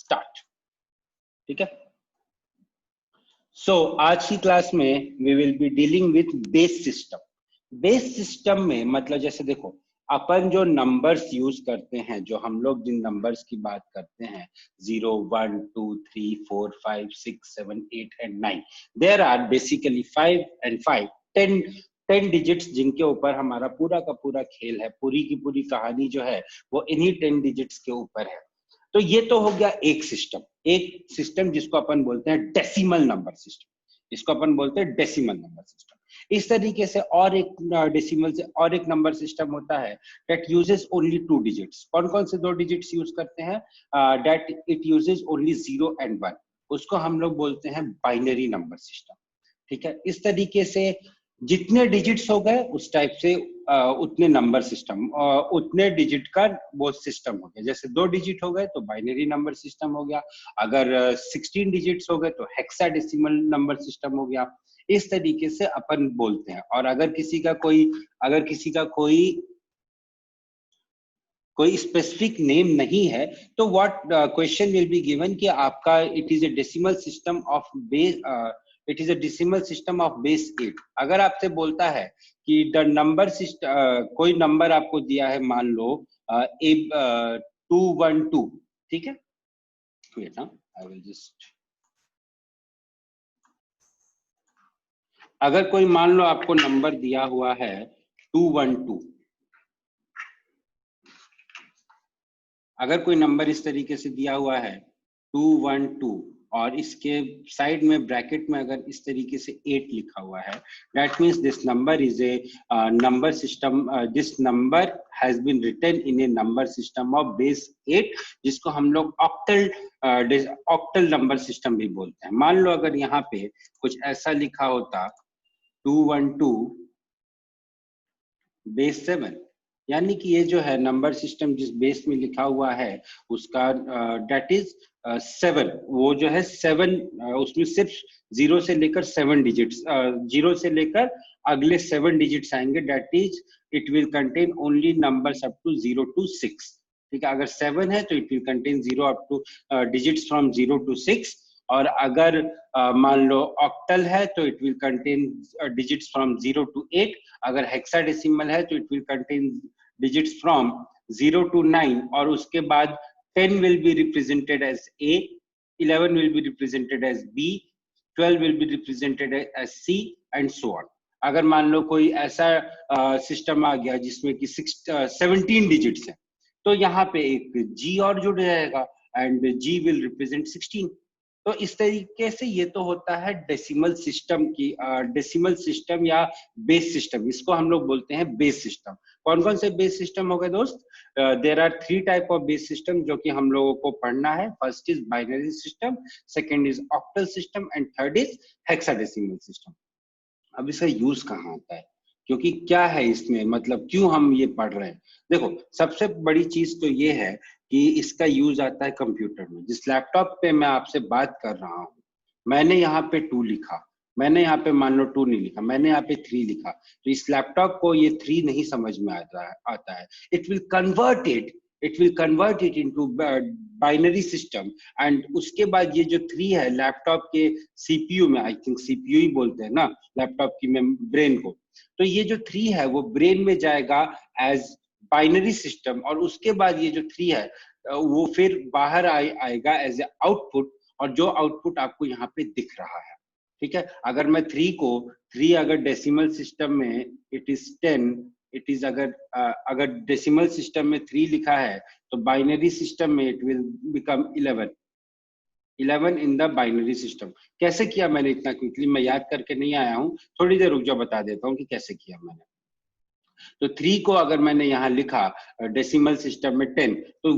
Start. ठीक है, सो आज की क्लास में we will be dealing with base system. Base system में मतलब जैसे देखो, अपन जो नंबर्स यूज करते हैं, जो हम लोग जिन नंबर्स की बात करते हैं 0 1 2 3 4 5 6 7 8 and 9, there are basically 5 and 5 10 digits जिनके ऊपर हमारा पूरा का पूरा खेल है, पूरी की पूरी कहानी जो है वो इन्हीं 10 डिजिट्स के ऊपर है। तो ये तो हो गया एक सिस्टम जिसको अपन बोलते हैं डेसिमल नंबर सिस्टम। इसको अपन बोलते हैं डेसिमल नंबर सिस्टम। इस तरीके से और एक डेसिमल से और एक नंबर सिस्टम होता है दैट यूजेस ओनली 2 डिजिट्स। कौन कौन से 2 डिजिट्स यूज करते हैं? That it uses only 0 and 1। उसको हम लोग बोलते हैं बाइनरी नंबर सिस्टम। ठीक है, इस तरीके से जितने डिजिट्स हो गए उस टाइप से उतने नंबर सिस्टम, उतने डिजिट का वो सिस्टम हो गया। जैसे 2 डिजिट हो गए तो बाइनरी नंबर सिस्टम हो गया, अगर 16 डिजिट्स हो गए तो हेक्साडेसिमल नंबर सिस्टम हो गया। इस तरीके से अपन बोलते हैं। और अगर किसी का कोई स्पेसिफिक नेम नहीं है तो what question will be given कि आपका it is a decimal system of base, it is a decimal system of base 8। अगर आपसे बोलता है कि द नंबर सिस्टम, कोई नंबर आपको दिया है, मान लो 212, ठीक है, वेट ना, आई विल जस्ट, अगर कोई मान लो आपको नंबर दिया हुआ है 212, अगर कोई नंबर इस तरीके से दिया हुआ है 212 और इसके साइड में ब्रैकेट में अगर इस तरीके से 8 लिखा हुआ है, that means this number is a number system, this number has been written in a number system of base 8, जिसको हम लोग ऑक्टल नंबर सिस्टम भी बोलते हैं। मान लो अगर यहाँ पे कुछ ऐसा लिखा होता 212 बेस 7, यानी कि ये जो है नंबर सिस्टम जिस बेस में लिखा हुआ है उसका डेट इज 7, वो जो है 7, उसमें सिर्फ 0 से लेकर 7 डिजिट्स, 0 से लेकर अगले 7 डिजिट्स आएंगे, that is it will contain only numbers up to 0 to 6। ठीक है, अगर 7 है तो it will contain 0 up to digits from 0 to 6, और अगर मान लो ऑक्टल है तो it will contain digits from 0 to 8, अगर हेक्साडेसिमल है तो it will contain digits from 0 to 9, और उसके बाद 10 will be represented as A, 11 will be represented as B, 12 will be represented as C and so on। अगर मान लो कोई ऐसा सिस्टम आ गया जिसमें कि 17 डिजिट्स है, तो यहाँ पे एक G और जुड़ जाएगा एंड G will represent 16। तो इस तरीके से ये तो होता है डेसिमल सिस्टम की, डेसिमल सिस्टम या बेस सिस्टम, इसको हम लोग बोलते हैं बेस सिस्टम। कौन कौन से बेस सिस्टम हो गए दोस्त? There are 3 type of base system जो कि हम लोगों को पढ़ना है। First is binary system, second is octal system and third is hexadecimal system. अब इसका यूज कहाँ होता है, क्योंकि क्या है इसमें, मतलब क्यों हम ये पढ़ रहे हैं? देखो, सबसे बड़ी चीज तो ये है कि इसका यूज आता है कंप्यूटर में। जिस लैपटॉप पे मैं आपसे बात कर रहा हूँ, मैंने यहाँ पे 2 लिखा, मैंने यहाँ पे मान लो 2 नहीं लिखा, मैंने यहाँ पे 3 लिखा, तो इस लैपटॉप को ये 3 नहीं समझ में आता है। It will convert it into binary system, and उसके बाद ये जो 3 है लैपटॉप के सीपीयू में, आई थिंक सीपीयू ही बोलते हैं ना लैपटॉप की ब्रेन को, तो ये जो 3 है वो ब्रेन में जाएगा एज बाइनरी सिस्टम, और उसके बाद ये जो 3 है वो फिर बाहर आएगा एज ए आउटपुट, और जो आउटपुट आपको यहाँ पे दिख रहा है। ठीक है, अगर मैं 3 अगर डेसिमल सिस्टम में इट इज 10, इट इज अगर डेसिमल सिस्टम में 3 लिखा है तो बाइनरी सिस्टम में it will become 11 in the binary system. कैसे किया मैंने इतना क्विकली, मैं याद करके नहीं आया हूँ, थोड़ी देर रुक जाओ, बता देता हूँ कि कैसे किया मैंने। तो 3 को अगर मैंने यहाँ लिखा डेसिमल सिस्टम में 10, तो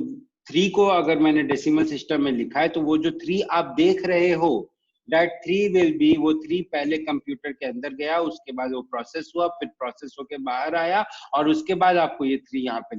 3 को अगर मैंने डेसिमल सिस्टम में लिखा है तो वो जो 3 आप देख रहे हो, दैट 3 विल बी, वो 3 पहले कंप्यूटर के अंदर गया, उसके बाद वो प्रोसेस हुआ, फिर प्रोसेस होके बाहर आया, और उसके बाद आपको ये 3 यहाँ पे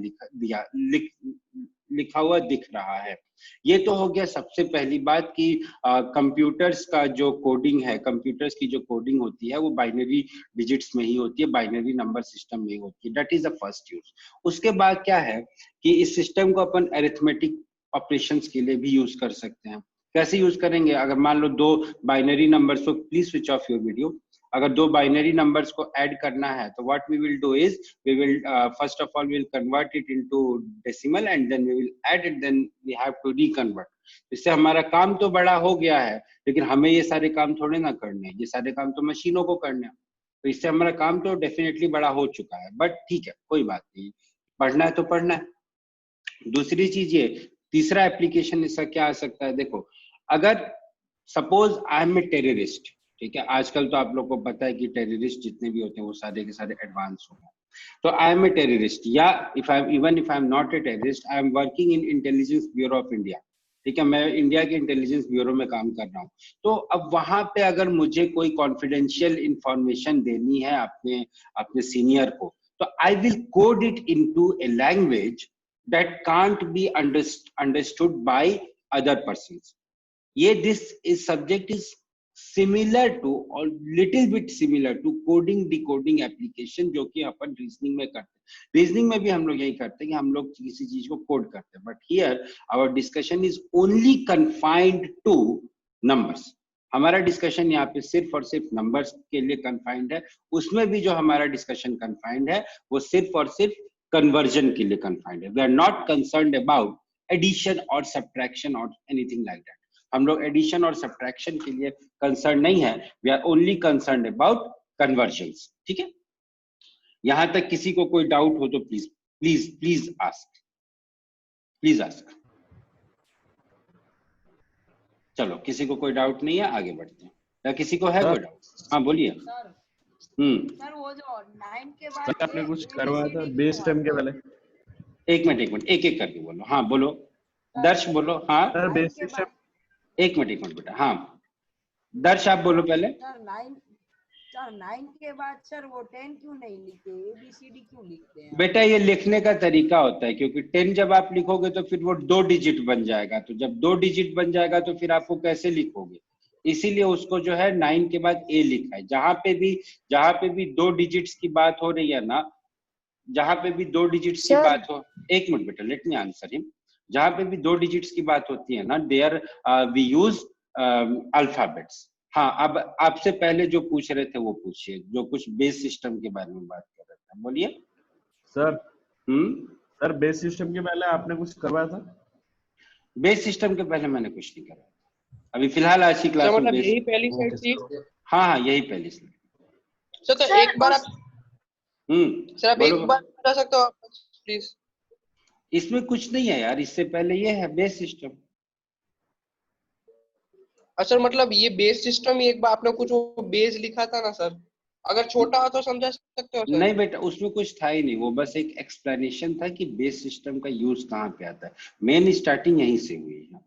लिखा हुआ दिख रहा है। ये तो हो गया सबसे पहली बात कि कंप्यूटर्स का जो कोडिंग है, कंप्यूटर्स की जो कोडिंग होती है वो बाइनरी डिजिट्स में ही होती है, बाइनरी नंबर सिस्टम में ही होती है। That is the first use. उसके बाद क्या है कि इस सिस्टम को अपन अरिथमेटिक ऑपरेशंस के लिए भी यूज कर सकते हैं। कैसे यूज करेंगे? अगर मान लो दो बाइनरी नंबर्स को, please switch off your video, अगर दो बाइनरी नंबर्स को ऐड करना है तो what we will do is we will first of all we will convert it into decimal and then we will add it, then we have to reconvert. इससे हमारा काम तो बड़ा हो गया है, लेकिन हमें ये सारे काम थोड़े ना करने हैं, ये सारे काम तो मशीनों को करने हैं। तो इससे हमारा काम तो डेफिनेटली बड़ा हो चुका है, बट ठीक है कोई बात नहीं, पढ़ना है तो पढ़ना है। दूसरी चीज ये, तीसरा एप्लीकेशन इसका क्या आ सकता है? देखो, अगर suppose I am a terrorist, ठीक है, आजकल तो आप लोग को पता है कि टेररिस्ट जितने भी होते हैं वो सारे के सारे एडवांस हो गए। तो आई एम ए टेररिस्ट, या if I am not a terrorist, I am working in intelligence bureau of India, ठीक है, मैं इंडिया के इंटेलिजेंस ब्यूरो में काम कर रहा हूँ। तो अब वहां पे अगर मुझे कोई कॉन्फिडेंशियल इंफॉर्मेशन देनी है अपने अपने सीनियर को, तो I will code it into a language that can't be understood by other persons. ये this is subject is similar to or little bit similar to coding decoding application जो कि अपन reasoning में करते हैं। रीजनिंग में भी हम लोग यही करते हैं कि हम लोग किसी चीज को कोड करते हैं, but here our discussion is only confined to numbers. हमारा डिस्कशन यहाँ पे सिर्फ और सिर्फ नंबर्स के लिए कन्फाइंड है। उसमें भी जो हमारा डिस्कशन कन्फाइंड है वो सिर्फ और सिर्फ कन्वर्जन के लिए कन्फाइंड है। We are not concerned about addition और सब्ट्रैक्शन और एनीथिंग लाइक दैट। हम लोग एडिशन और सब्ट्रैक्शन के लिए कंसर्न नहीं है, we are only concerned about conversions. ठीक है, यहां तक किसी को कोई डाउट हो तो please please please ask, please ask. चलो, किसी को कोई डाउट नहीं है, आगे बढ़ते हैं। या किसी को है कोई डाउट? हाँ बोलिए। सर वो जो 9 के बाद आपने कुछ करवाया था बेस टाइम के पहले? एक मिनट एक एक करके बोलो। हाँ बोलो, दर्श बोलो। हाँ सर बेस सिस्टम, एक मिनट बेटा। हाँ दर्श आप बोलो पहले। सर 9 के बाद सर वो 10 क्यों नहीं लिखते, ABCD क्यों लिखते हैं? बेटा ये लिखने का तरीका होता है, क्योंकि 10 जब आप लिखोगे तो फिर वो 2 डिजिट बन जाएगा, तो जब 2 डिजिट बन जाएगा तो फिर आपको कैसे लिखोगे, इसीलिए उसको जो है 9 के बाद ए लिखा है। जहां पे भी 2 डिजिट्स की बात हो रही है ना, जहां पे भी 2 डिजिट्स की बात हो, एक मिनट बेटा, लेट मी आंसर हिम। जहां पे भी 2 डिजिट्स की बात होती है ना, देयर वी यूज अल्फाबेट्स। हाँ, अब आपसे पहले जो पूछ रहे थे वो पूछिए, जो कुछ बेस सिस्टम के बारे में बात कर रहे थे, बोलिए। सर सर बेस सिस्टम के पहले आपने कुछ करवाया था? बेस सिस्टम के पहले मैंने कुछ नहीं करा, अभी फिलहाल आज की क्लास में मतलब यही पहली स्लाइड थी। हाँ यही पहली स्लाइड। सर तो एक बार आप सर आप एक बार बता सकते हो प्लीज? इसमें कुछ नहीं है यार, इससे पहले ये है बेस सिस्टम। अच्छा, मतलब ये बेस सिस्टम, एक बार आपने कुछ वो बेस लिखा था ना सर, अगर छोटा हो तो समझा सकते हो सर? नहीं बेटा, उसमें कुछ था ही नहीं, वो बस एक एक्सप्लेनेशन था कि बेस सिस्टम का यूज कहाँ पे आता है। मेन स्टार्टिंग यहीं से हुई है,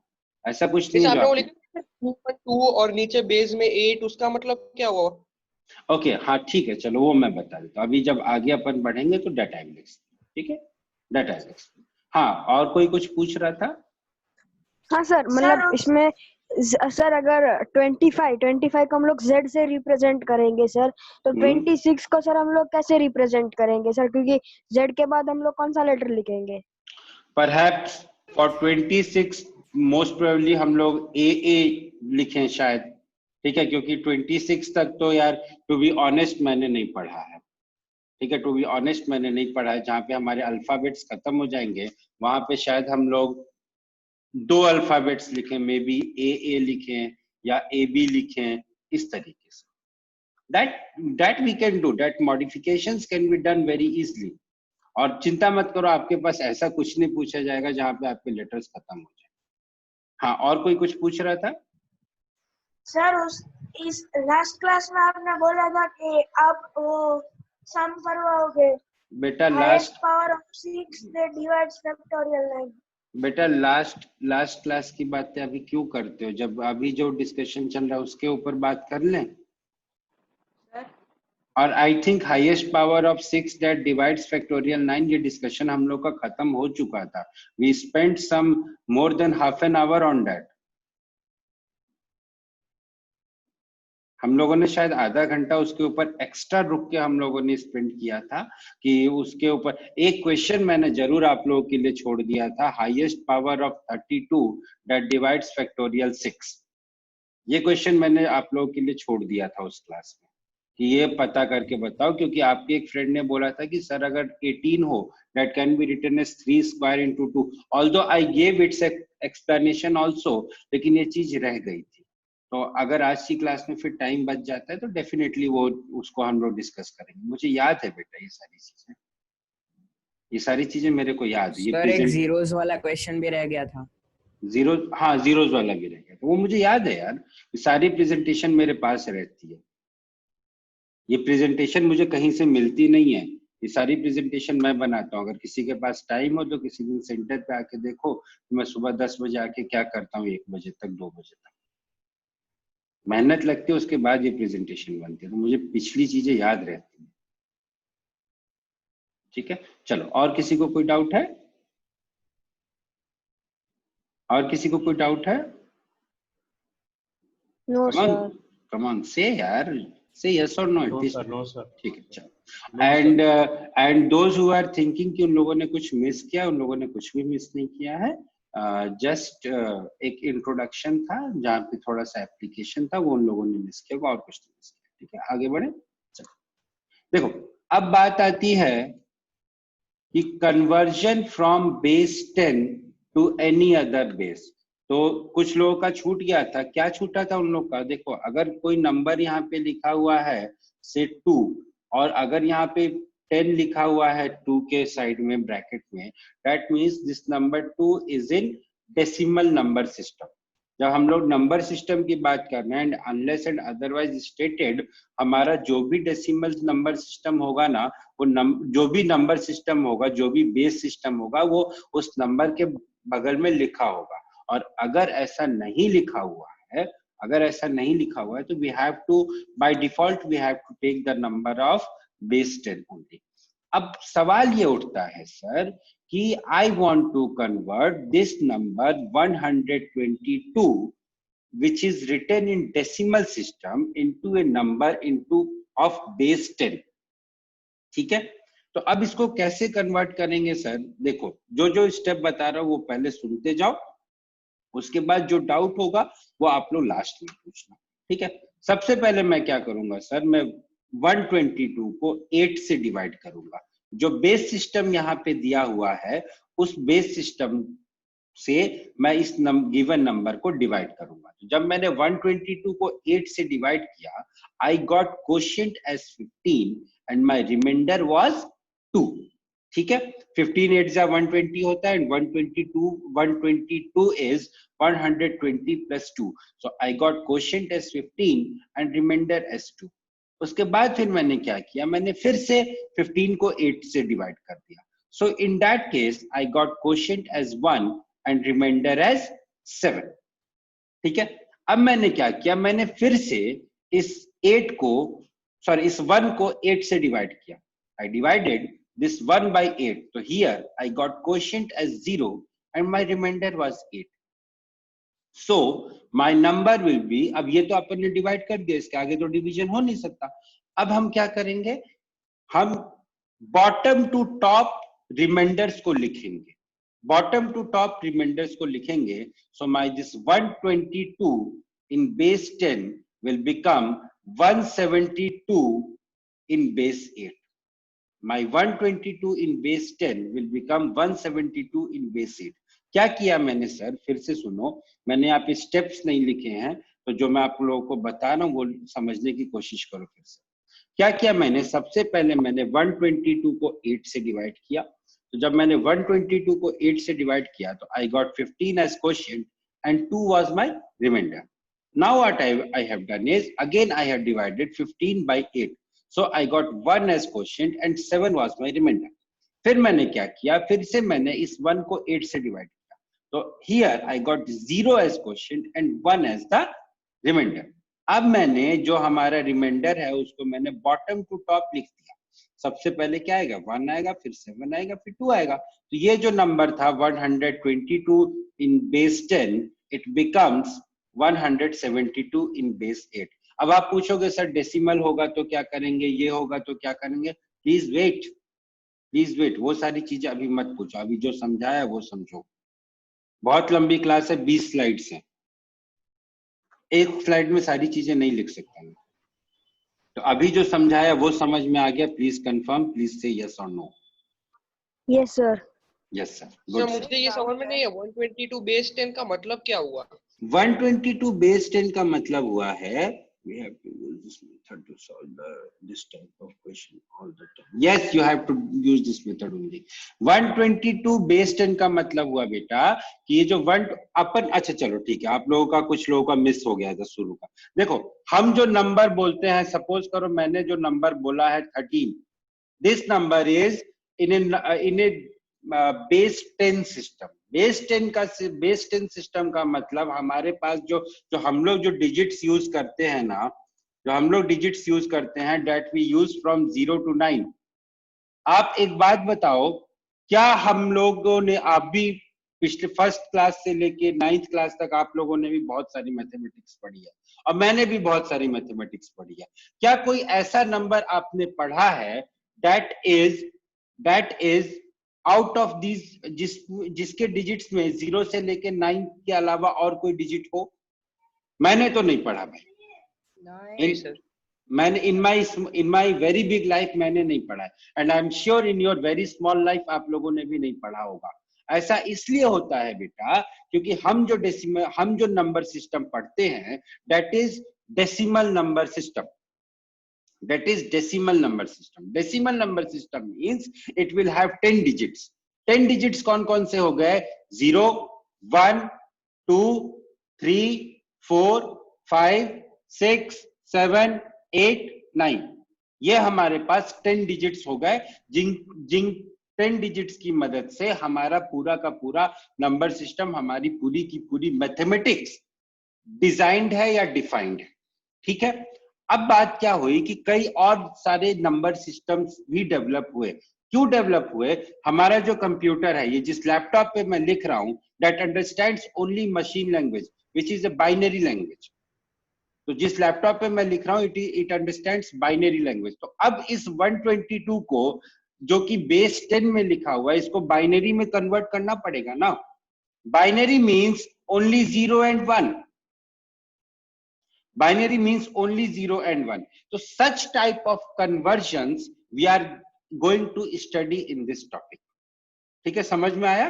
ऐसा कुछ नहीं। आपने वो लिखा 2 और नीचे बेस में 8, उसका मतलब क्या हुआ? ओके हाँ ठीक है, चलो वो मैं बता देता हूँ। अभी जब आगे अपन बढ़ेंगे तो डाटा एनालिटिक्स, ठीक है, डाटा एनालिटिक्स। हाँ, और कोई कुछ पूछ रहा था? हाँ सर, मतलब इसमें सर अगर 25 को हम लोग Z से रिप्रेजेंट करेंगे सर, तो 26 को सर हम लोग कैसे रिप्रेजेंट करेंगे सर, क्योंकि Z के बाद हम लोग कौन सा लेटर लिखेंगे? परहैप्स फॉर 26 मोस्ट प्रोबेबली हम लोग AA लिखें शायद, ठीक है, क्योंकि 26 तक तो यार टू बी ऑनेस्ट मैंने नहीं पढ़ा है, ठीक है, टू बी ऑनेस्ट मैंने नहीं पढ़ा है। जहाँ पे हमारे अल्फाबेट्स खत्म हो जाएंगे वहां पे शायद हम लोग 2 अल्फाबेट्स लिखें, मे बी AA लिखें या AB लिखें, इस तरीके से। that we can do, that modifications can be done very easily। और चिंता मत करो, आपके पास ऐसा कुछ नहीं पूछा जाएगा जहाँ पे आपके लेटर्स खत्म हो जाए। हाँ, और कोई कुछ पूछ रहा था? सर इस लास्ट क्लास में आपने बोला था कि आप वो सम करवाओगे बेटा, last power of 6 that divides factorial 9। बेटा लास्ट क्लास की बातें अभी क्यों करते हो, जब अभी जो डिस्कशन चल रहा है उसके ऊपर बात कर लें। और I think highest power of 6 that divides factorial 9, ये डिस्कशन हम लोग का खत्म हो चुका था। We spent some more than half an hour on that। हम लोगों ने शायद आधा घंटा उसके ऊपर एक्स्ट्रा रुक के हम लोगों ने स्पेंड किया था कि उसके ऊपर एक क्वेश्चन मैंने जरूर आप लोगों के लिए छोड़ दिया था, highest power of 32 that divides factorial 6। ये क्वेश्चन मैंने आप लोगों के लिए छोड़ दिया था उस क्लास में कि ये पता करके बताओ, क्योंकि आपके एक फ्रेंड ने बोला था कि सर अगर 18 हो that can be written as 3 square into 2, although I gave its explanation also, लेकिन ये चीज रह गई थी। तो अगर आज की क्लास में फिर टाइम बच जाता है तो डेफिनेटली वो उसको हम लोग डिस्कस करेंगे। मुझे याद है बेटा ये सारी चीजें मेरे को याद है। सर एक जीरोस वाला क्वेश्चन भी रह गया था। जीरो, हाँ जीरोस वाला भी रह गया था, वो मुझे याद है यार। सारी प्रेजेंटेशन मेरे पास रहती है, ये प्रेजेंटेशन मुझे कहीं से मिलती नहीं है, ये सारी प्रेजेंटेशन मैं बनाता हूँ। अगर किसी के पास टाइम हो तो किसी दिन सेंटर पे आके देखो, तो मैं सुबह 10 बजे आके क्या करता हूँ 1 बजे तक 2 बजे तक मेहनत लगती है, उसके बाद ये प्रेजेंटेशन बनती है, तो मुझे पिछली चीजें याद रहती है। ठीक है, चलो और किसी को कोई डाउट है? और किसी को कोई डाउट है? No sir. कम ऑन से यार, से यस और नो। No sir. ठीक है, चलो। And those who are thinking कि उन लोगों ने कुछ मिस किया, उन लोगों ने कुछ भी मिस नहीं किया है। जस्ट एक इंट्रोडक्शन था जहाँ पे थोड़ा सा एप्लीकेशन था, वो उन लोगों ने मिस किया, और कुछ नहीं मिस किया। ठीक है, आगे बढ़े। चलो देखो, अब बात आती है कि conversion from base 10 to any other base. तो कुछ लोगों का छूट गया था, क्या छूटा था उन लोग का? देखो, अगर कोई नंबर यहाँ पे लिखा हुआ है से 2, और अगर यहाँ पे 10 लिखा हुआ है 2 के साइड में ब्रैकेट में, that means this number 2 is in decimal number system. जब हम लोग नंबर सिस्टम की बात कर रहे हैं, and unless and otherwise stated, हमारा जो भी डेसिमल नंबर सिस्टम होगा ना, वो जो भी नंबर सिस्टम होगा, जो भी बेस सिस्टम होगा, वो उस नंबर के बगल में लिखा होगा। और अगर ऐसा नहीं लिखा हुआ है, तो we have to by default we have to take the number of base 10 only. अब सवाल ये उठता है सर कि I want to convert this number 122 which is written in decimal system into a number into of base 10। ठीक है, तो अब इसको कैसे कन्वर्ट करेंगे सर? देखो, जो स्टेप बता रहा हूं वो पहले सुनते जाओ, उसके बाद जो डाउट होगा वो आप लोग लास्ट में पूछना। ठीक है, सबसे पहले मैं क्या करूंगा सर, मैं 122 को 8 से डिवाइड करूंगा। जो बेस सिस्टम यहाँ पे दिया हुआ है, उस बेस सिस्टम से मैं इस गिवन नंबर को डिवाइड करूंगा। तो जब मैंने 122 को 8 से डिवाइड किया, I got quotient as 15 and my remainder was 2। ठीक है, 15 8 जा 120 होता है, and 122 is 120 plus 2। So I got quotient as 15 and remainder as 2। उसके बाद फिर मैंने क्या किया, मैंने फिर से 15 को 8 से डिवाइड कर दिया। So in that case I got quotient as 1 and remainder as 7। ठीक है, अब मैंने क्या किया, मैंने फिर से इस 1 को 8 से डिवाइड किया। I divided this 1 by 8, so here I got quotient as 0 and my remainder was 8. So my number will be, अब ये तो अपन ने डिवाइड कर दिया, इसके आगे तो डिवीजन हो नहीं सकता। अब हम क्या करेंगे, हम बॉटम टू टॉप रिमाइंडर्स को लिखेंगे, so my this 122 in base 10 will become 172 in base 8. My 122 in base 10 will become 172 in base 8. क्या किया मैंने सर, फिर से सुनो, मैंने यहाँ पे स्टेप्स नहीं लिखे हैं, तो जो मैं आप लोगों को बता रहा हूँ वो समझने की कोशिश करो। फिर से क्या किया मैंने, सबसे पहले मैंने 122 को 8 से डिवाइड किया। तो जब मैंने 122 को 8 से डिवाइड किया, तो I got 15 as quotient and 2 was my remainder. Now what I have done is, again I have divided 15 by 8, so I got 1 as quotient and 7 was my remainder. फिर मैंने क्या किया, फिर से मैंने इस 1 को 8 से डिवाइड किया, तो here I got 0 as quotient and 1 as the remainder. अब मैंने जो हमारा रिमाइंडर है उसको मैंने बॉटम टू टॉप लिख दिया। सबसे पहले क्या आएगा, 1 आएगा, फिर 7 आएगा, फिर 2 आएगा। तो ये जो नंबर था 122 in base 10, it becomes 172 in base 8। अब आप पूछोगे सर डेसिमल होगा तो क्या करेंगे, ये होगा तो क्या करेंगे, प्लीज वेट, वो सारी चीजें अभी मत पूछो, अभी जो समझाया वो समझो। बहुत लंबी क्लास है, 20 स्लाइड्स है, एक स्लाइड में सारी चीजें नहीं लिख सकता मैं। तो अभी जो समझाया वो समझ में आ गया, प्लीज कंफर्म, प्लीज से यस और no. Yes sir. Yes sir, sir good sir. मुझे ये समझ में नहीं है 122 बेस 10 का मतलब क्या हुआ? 122 बेस 10 का मतलब हुआ है, we have to use this method to solve this type of question all the time. Yes, you have to use this method only. 122 base 10 का मतलब हुआ बेटा कि ये जो अच्छा चलो ठीक है, आप लोगों का कुछ लोगों का मिस हो गया था शुरू का। देखो हम जो नंबर बोलते हैं, सपोज करो मैंने जो नंबर बोला है 13, this number is in A base 10 system. Base 10 system का मतलब हमारे पास जो हम लोग जो डिजिट्स यूज करते हैं ना, जो हम लोग डिजिट्स यूज करते हैं, that we use from 0 to 9। आप एक बात बताओ, क्या हम लोगों ने, आप भी पिछले फर्स्ट क्लास से लेके 9th क्लास तक आप लोगों ने भी बहुत सारी मैथमेटिक्स पढ़ी है, और मैंने भी बहुत सारी मैथमेटिक्स पढ़ी है। क्या कोई ऐसा नंबर आपने पढ़ा है दैट इज आउट ऑफ जिसके डिजिट्स में 0 से लेके 9 के अलावा और कोई डिजिट हो? मैंने तो नहीं पढ़ा भाई, नहीं सर। मैंने इन माई वेरी बिग लाइफ मैंने नहीं पढ़ा है, and I am sure in your very small life आप लोगों ने भी नहीं पढ़ा होगा। ऐसा इसलिए होता है बेटा क्योंकि हम जो नंबर सिस्टम पढ़ते हैं, that is decimal number system. That is decimal number system. Decimal number system means it will have 10 digits. 10 digits कौन कौन से हो गए? 0, 1, 2, 3, 4, 5, 6, 7, 8, 9। ये हमारे पास 10 digits हो गए, जिन 10 digits की मदद से हमारा पूरा का पूरा नंबर सिस्टम, हमारी पूरी की पूरी मैथमेटिक्स डिजाइंड है या डिफाइंड है। ठीक है, अब बात क्या हुई कि कई और सारे नंबर सिस्टम्स भी डेवलप हुए। क्यों डेवलप हुए? हमारा जो कंप्यूटर है, ये जिस लैपटॉप पे मैं लिख रहा हूं, that understands only machine language which is a binary language. तो जिस लैपटॉप पे मैं लिख रहा हूं, इट अंडरस्टैंड्स बाइनरी लैंग्वेज। तो अब इस 122 को जो कि बेस 10 में लिखा हुआ है, इसको बाइनरी में कन्वर्ट करना पड़ेगा ना। Binary means only 0 and 1। Binary means only 0 and 1. So such type of conversions we are going to study in this topic. ठीक है, समझ में आया?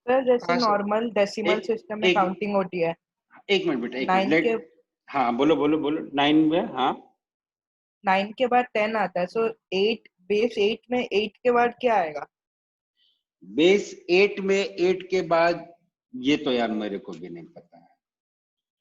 सर जैसे नॉर्मल डेसिमल सिस्टम में काउंटिंग होती है। एक मिनट बेटा, एक मिनट। हाँ बोलो 9 में, हाँ 9 के बाद 10 आता है। सो 8 बेस 8 में 8 के बाद क्या आएगा? बेस 8 में 8 के बाद, ये तो यार मेरे को भी नहीं पता है,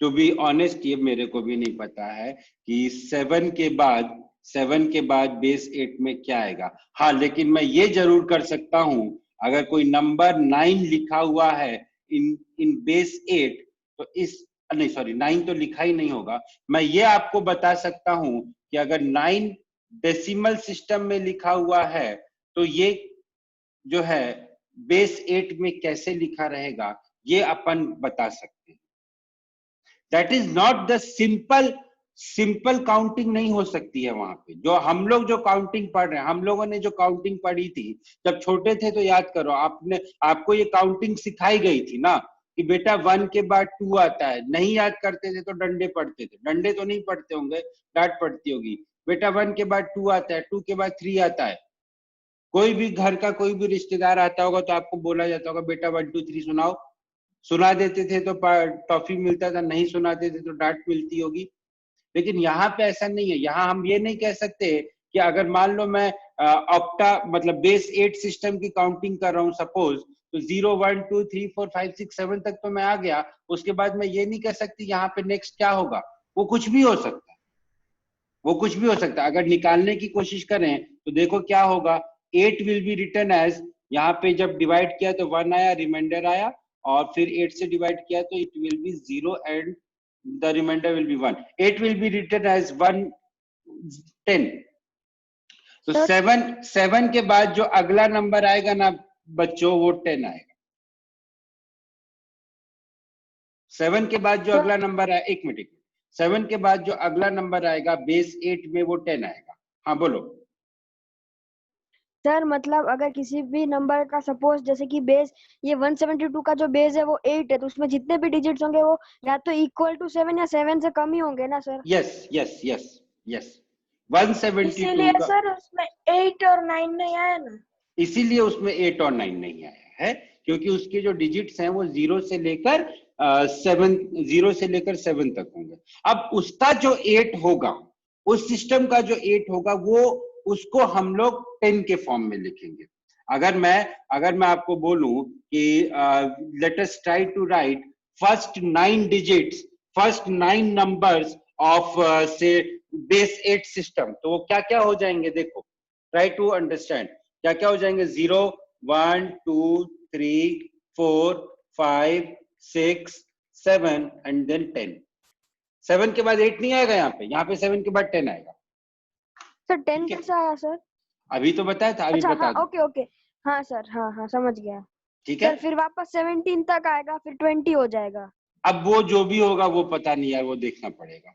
टू बी ऑनेस्ट ये मेरे को भी नहीं पता है कि 7 के बाद बेस 8 में क्या आएगा। हाँ, लेकिन मैं ये जरूर कर सकता हूं, अगर कोई नंबर 9 लिखा हुआ है इन बेस 8, तो नहीं सॉरी 9 तो लिखा ही नहीं होगा। मैं ये आपको बता सकता हूं कि अगर 9 डेसिमल सिस्टम में लिखा हुआ है, तो ये जो है बेस 8 में कैसे लिखा रहेगा, ये अपन बता सकते हैं। That is not the simple counting नहीं हो सकती है वहां पे। जो हम लोग जो काउंटिंग पढ़ रहे हैं, हम लोगों ने जो काउंटिंग पढ़ी थी जब छोटे थे, तो याद करो, आपको ये काउंटिंग सिखाई गई थी ना कि बेटा 1 के बाद 2 आता है। नहीं याद करते थे तो डंडे पड़ते थे, डंडे तो नहीं पड़ते होंगे, डांट पड़ती होगी। बेटा 1 के बाद 2 आता है, 2 के बाद 3 आता है। कोई भी घर का कोई भी रिश्तेदार आता होगा तो आपको बोला जाता होगा बेटा 1 2 3 सुनाओ। सुना देते थे तो टॉफी मिलता था, नहीं सुनाते थे तो डांट मिलती होगी। लेकिन यहाँ पे ऐसा नहीं है। यहाँ हम ये नहीं कह सकते कि अगर मान लो मैं ऑक्टा मतलब बेस 8 सिस्टम की काउंटिंग कर रहा हूँ सपोज, तो 0 1 2 3 4 5 6 7 तक तो मैं आ गया। उसके बाद मैं ये नहीं कह सकती यहाँ पे नेक्स्ट क्या होगा। वो कुछ भी हो सकता है, वो कुछ भी हो सकता है। अगर निकालने की कोशिश करें तो देखो क्या होगा, 8 विल बी रिटन एज, यहाँ पे जब डिवाइड किया तो 1 आया, रिमाइंडर आया, और फिर 8 से डिवाइड किया तो it will be 0 and the remainder will be 1। 8 will be written as 1 10। तो 7 के बाद जो अगला नंबर आएगा ना बच्चों, वो 10 आएगा। 7 के बाद जो अगला नंबर है, एक मिनट, 7 के बाद जो अगला नंबर आएगा बेस 8 में वो 10 आएगा। हाँ बोलो। सर मतलब अगर किसी भी नंबर का सपोज जैसे कि बेस ये 172 का जो बेस है वो 8 है, तो उसमें जितने भी डिजिट्स होंगे वो या तो इक्वल टू 7 या 7 से कम ही होंगे ना sir? Yes yes yes yes 172 इसीलिए का, सर उसमें 8 और 9 नहीं आया ना। इसीलिए उसमें 8 और 9 नहीं आया है, क्योंकि उसके जो डिजिट्स हैं वो 0 से लेकर 7 तक होंगे। अब उसका जो 8 होगा, उस सिस्टम का जो 8 होगा वो उसको हम लोग 10 के फॉर्म में लिखेंगे। अगर मैं आपको बोलूं कि let us try to write first 9 numbers of से बेस 8 सिस्टम, तो वो क्या क्या हो जाएंगे देखो, ट्राई टू अंडरस्टैंड क्या क्या हो जाएंगे। 0 1 2 3 4 5 6 7 एंड देन 10। 7 के बाद 8 नहीं आएगा, यहाँ पे 7 के बाद 10 आएगा। सर 10 कैसा आया सर? अभी तो बताया था, अभी अच्छा बता हाँ, दो। ओके ओके, हाँ सर, हाँ समझ गया। ठीक है, सर फिर वापस 17 तक आएगा, फिर 20 हो जाएगा। अब वो जो भी होगा वो पता नहीं यार, वो देखना पड़ेगा,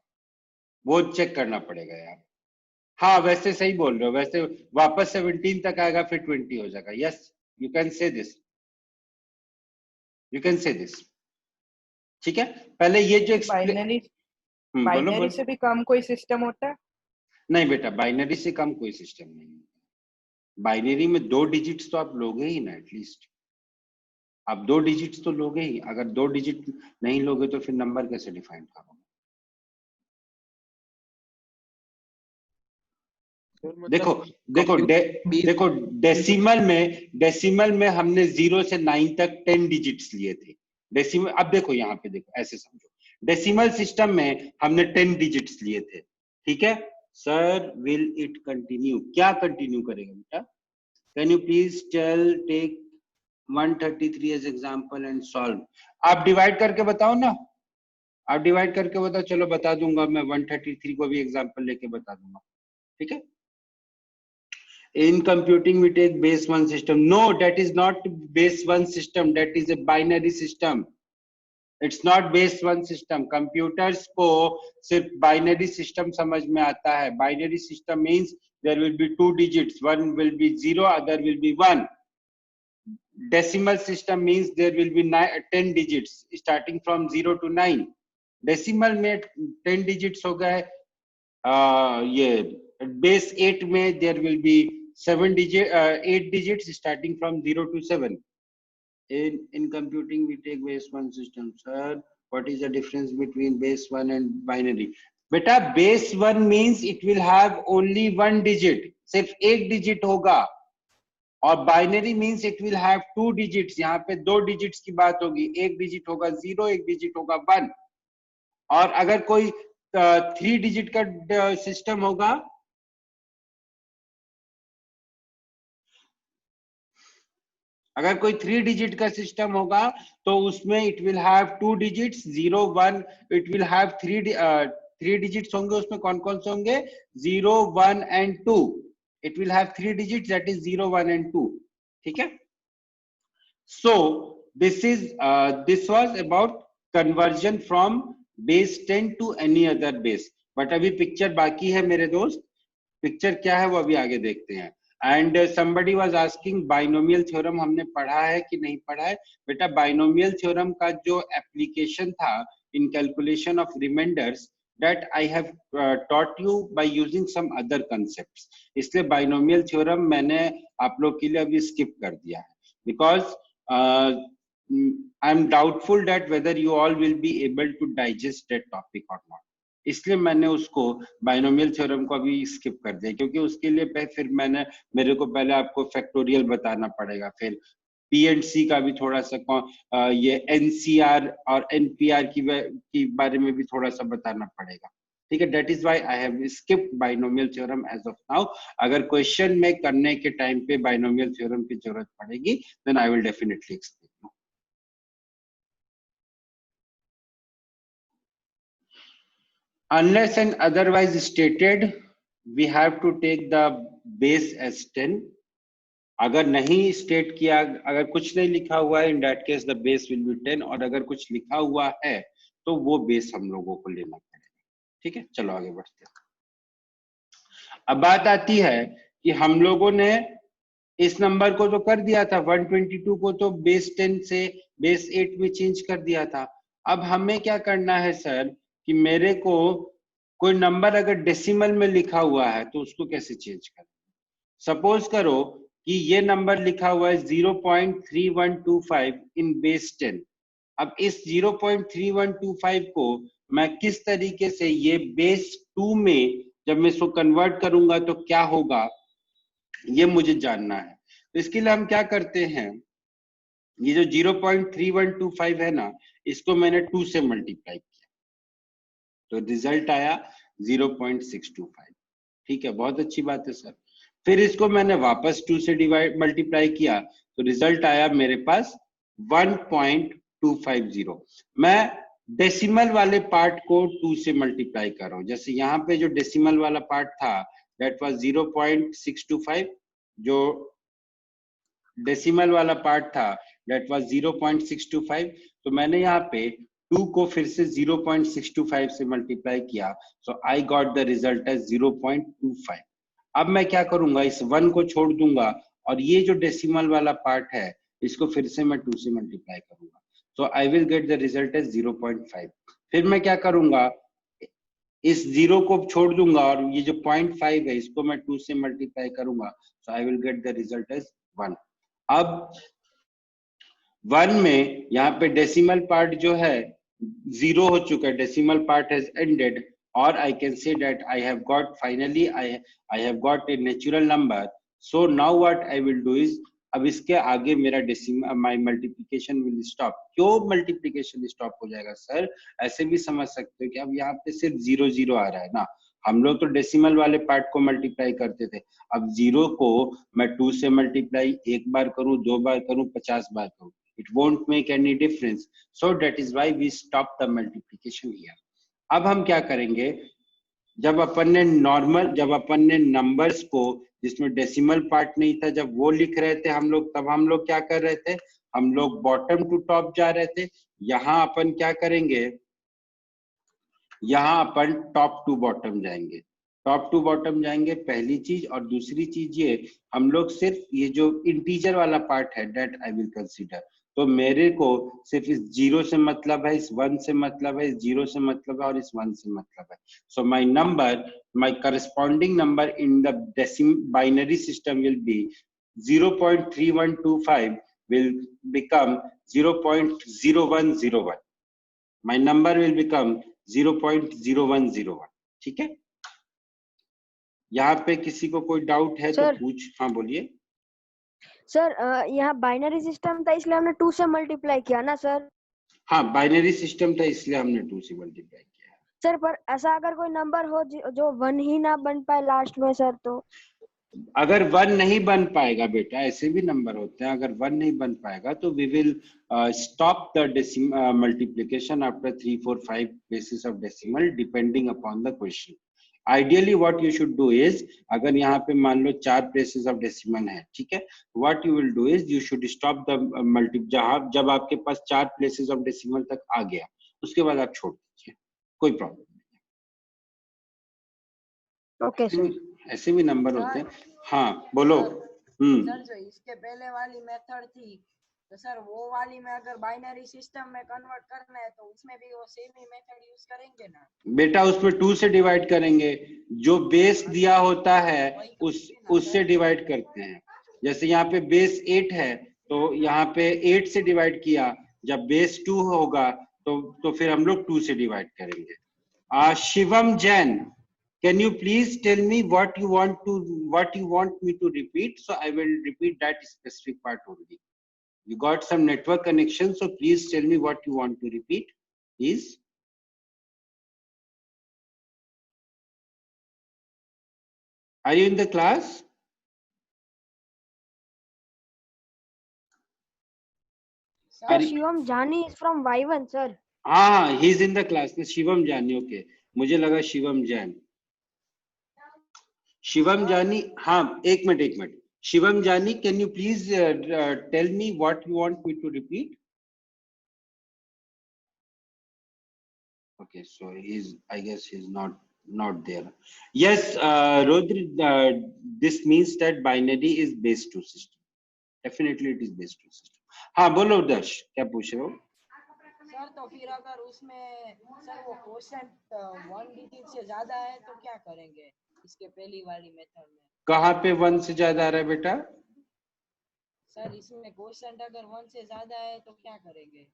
वो चेक करना पड़ेगा यार। हाँ वैसे सही बोल रहे हो, वैसे वापस 17 तक आएगा फिर 20 हो जाएगा। Yes you can say this, you can say this. ठीक है, पहले ये जो बाइनरी बोलो बाइनरी बोलो। से भी कम कोई सिस्टम होता है? नहीं बेटा, बाइनरी से कम कोई सिस्टम नहीं है। बाइनरी में 2 डिजिट्स तो आप लोगे ही ना, एटलीस्ट आप 2 डिजिट्स तो लोगे ही। अगर 2 डिजिट नहीं लोगे तो फिर नंबर कैसे डिफाइन करोगे? देखो देखो देखो डेसिमल में हमने 0 से 9 तक 10 डिजिट्स लिए थे। डेसिमल, अब देखो यहाँ पे देखो, ऐसे समझो, डेसिमल सिस्टम में हमने 10 डिजिट्स लिए थे। ठीक है सर, विल इट कंटिन्यू? क्या कंटिन्यू करेगा बेटा? Can you please tell, take 133 as example and solve. आप डिवाइड करके बताओ ना, आप डिवाइड करके बताओ। चलो बता दूंगा मैं, 133 को भी एग्जांपल लेके बता दूंगा। ठीक है, in computing we take base 1 system. No, that is not base 1 system, that is a binary system. It's not base 1 system. computers को सिर्फ binary system समझ में आता है। binary system means there will be 2 digits, one will be 0, other will be 1. decimal system means there will be 10 digits starting from 0 to 9. decimal में 10 digits हो गए। ये base 8 में there will be 8 digits starting from 0 to 7. In computing we take base 1 system. Sir, what is the difference between base 1 and binary? बेटा base 1 means it will have only 1 digit, सिर्फ 1 digit होगा, और binary means it will have 2 digits. यहाँ पे 2 digits की बात होगी, 1 digit होगा 0, 1 डिजिट होगा 1। और अगर कोई 3 डिजिट का सिस्टम होगा, अगर कोई 3 डिजिट का सिस्टम होगा तो उसमें it will have 2 digits 0 1, it will have 3 digits होंगे। उसमें कौन कौन से होंगे? 0 1 and 2। It will have 3 digits, that is 0 1 and 2। ठीक है, so this was about conversion from base 10 to any other base. but अभी पिक्चर बाकी है मेरे दोस्त, पिक्चर क्या है वो अभी आगे देखते हैं। And somebody was asking binomial theorem हमने पढ़ा है कि नहीं पढ़ा है? बेटा बाइनोमियल थ्योरम का जो एप्लीकेशन था in calculation of remainders, that I have taught you by using some other concepts. इसलिए बाइनोमियल थ्योरम मैंने आप लोग के लिए अभी स्किप कर दिया है, because I am doubtful that whether you all will be able to digest that topic or not. इसलिए मैंने उसको बाइनोमियल थ्योरम को अभी स्किप कर दिया, क्योंकि उसके लिए फिर मेरे को पहले आपको फैक्टोरियल बताना पड़ेगा, फिर पीएनसी का भी थोड़ा सा ये एनसीआर और एनपीआर की बारे में भी थोड़ा सा बताना पड़ेगा। ठीक है, that is why I have skipped binomial theorem as of now. अगर क्वेश्चन में करने के टाइम पे बाइनोमियल थ्योरम की जरूरत पड़ेगी, then I will definitely explain you. Unless and otherwise stated, we have to take the base as 10 अगर नहीं स्टेट किया, अगर कुछ नहीं लिखा हुआ है, इन that case the base will be 10, और अगर कुछ लिखा हुआ है तो वो बेस हम लोगों को लेना पड़ेगा। ठीक है, चलो आगे बढ़ते हैं। अब बात आती है कि हम लोगों ने इस नंबर को तो कर दिया था, 122 को तो बेस 10 से बेस 8 में चेंज कर दिया था। अब हमें क्या करना है सर कि मेरे को कोई नंबर अगर डेसिमल में लिखा हुआ है तो उसको कैसे चेंज करें। सपोज करो कि ये नंबर लिखा हुआ है 0.3125 इन बेस 10। अब इस 0.3125 को मैं किस तरीके से ये बेस 2 में जब मैं इसको कन्वर्ट करूंगा तो क्या होगा, ये मुझे जानना है। तो इसके लिए हम क्या करते हैं, ये जो 0.3125 है ना, इसको मैंने 2 से मल्टीप्लाई किया तो रिजल्ट आया 0.625। ठीक है, बहुत अच्छी बात है सर। फिर इसको मैंने वापस 2 से मल्टीप्लाई किया तो रिजल्ट आया मेरे पास 1.250। मैं डेसिमल वाले पार्ट को 2 से मल्टीप्लाई कर रहा हूं। जैसे यहाँ पे जो डेसिमल वाला पार्ट था दैट वाज 0.625, जो डेसिमल वाला पार्ट था दैट वाज 0.625, तो मैंने यहाँ पे 2 को फिर से 0.625 से मल्टीप्लाई किया, so I got the result as 0.25। अब मैं क्या करूंगा, इस 1 को छोड़ दूंगा और ये जो डेसिमल वाला पार्ट है इसको फिर से मैं 2 से मल्टीप्लाई करूंगा, so I will get the result as 0.5। फिर मैं क्या करूंगा, इस 0 को छोड़ दूंगा और ये जो 0.5 है इसको मैं 2 से मल्टीप्लाई करूंगा, so I will get the result as 1। अब 1 में यहाँ पे डेसिमल पार्ट जो है 0 हो चुका है, डेसिमल पार्ट हैज एंडेड, और I can say that I have got finally I have got a natural number. So now what I will do is, अब इसके आगे मेरा my multiplication will stop। क्यों मल्टीप्लीकेशन स्टॉप हो जाएगा sir, ऐसे भी समझ सकते हो कि अब यहाँ पे सिर्फ 0 0 आ रहा है ना, हम लोग तो डेसिमल वाले पार्ट को मल्टीप्लाई करते थे, अब 0 को मैं 2 से मल्टीप्लाई 1 बार करूं, 2 बार करूं, 50 बार करूं, it won't make any difference, so that is why we stop the multiplication here। अब हम क्या करेंगे, जब अपन ने नंबर्स को जिसमें डेसिमल पार्ट नहीं था जब वो लिख रहे थे हम लोग, तब हम लोग क्या कर रहे थे, हम लोग बॉटम टू टॉप जा रहे थे। यहाँ अपन क्या करेंगे, यहाँ अपन टॉप टू बॉटम जाएंगे, टॉप टू बॉटम जाएंगे, पहली चीज। और दूसरी चीज ये, हम लोग सिर्फ ये जो इंटीजर वाला पार्ट है दैट आई विल कंसीडर। तो मेरे को सिर्फ इस 0 से मतलब है, इस 1 से मतलब है, इस 0 से मतलब है और इस 1 से मतलब है। So my number, my corresponding number in the binary system will be 0.3125 will become 0.0101। my number will become 0.0101। ठीक है, यहाँ पे किसी को कोई डाउट है तो पूछ। हाँ बोलिए सर। यहाँ बाइनरी सिस्टम था इसलिए हमने 2 से मल्टीप्लाई किया ना सर। हाँ, बाइनरी सिस्टम था इसलिए हमने 2 से मल्टीप्लाई किया सर। पर ऐसा अगर कोई नंबर हो जो 1 ही ना बन पाए लास्ट में सर, तो अगर 1 नहीं बन पाएगा बेटा, ऐसे भी नंबर होते हैं, अगर 1 नहीं बन पाएगा तो we will stop the multiplication after 3 4 5 places of decimal depending upon the question. Ideally what you should do is, अगर यहाँ पे मान लो 4 प्लेसेस ऑफ डेसिमल है, ठीक है, what you will do is you should stop the जब आपके पास 4 places of decimal तक आ गया उसके बाद आप छोड़ दीजिए, कोई प्रॉब्लम नहीं। Okay sir. ऐसे भी नंबर होते हैं। हाँ बोलो। सर जो इसके पहले वाली मेथड थी, तो सर वो वाली में अगर बाइनरी सिस्टम में कन्वर्ट करना है तो उसमें भी वो सेम ही मेथड यूज करेंगे ना बेटा? उसमें 2 से डिवाइड करेंगे, जो बेस दिया होता है उससे डिवाइड करते हैं। जैसे यहाँ पे बेस 8 है तो यहाँ पे 8 से डिवाइड किया, जब बेस 2 होगा तो फिर हम लोग 2 से डिवाइड करेंगे। Shivam Jain, can you please tell me what you want me to repeat, so I will repeat that specific part only. You got some network connection, so please tell me what you want to repeat, please. Are you in the class? Sir, Shivam Jani is from Y1 sir. हाँ, he is in the class. Shivam जानी, okay, मुझे लगा शिवम जैन। शिवम जानी, हाँ एक minute, Shivam Jani, can you please tell me what you want me to repeat? Okay, so I guess he's not there. Yes, Rodri, this means that binary is base 2 system. Definitely it is base 2 system. हाँ बोलो दर्श, क्या पूछ रहे हो? Sir तो फिर अगर उसमें सर वो क्वोशंट 1 डिजिट से ज्यादा है तो क्या करेंगे इसके पहली वाली मेथड में? कहाँ पे 1 से ज्यादा आ रहा है बेटा? सर इसमें क्वोशंट अगर 1 से ज्यादा है तो क्या करेंगे?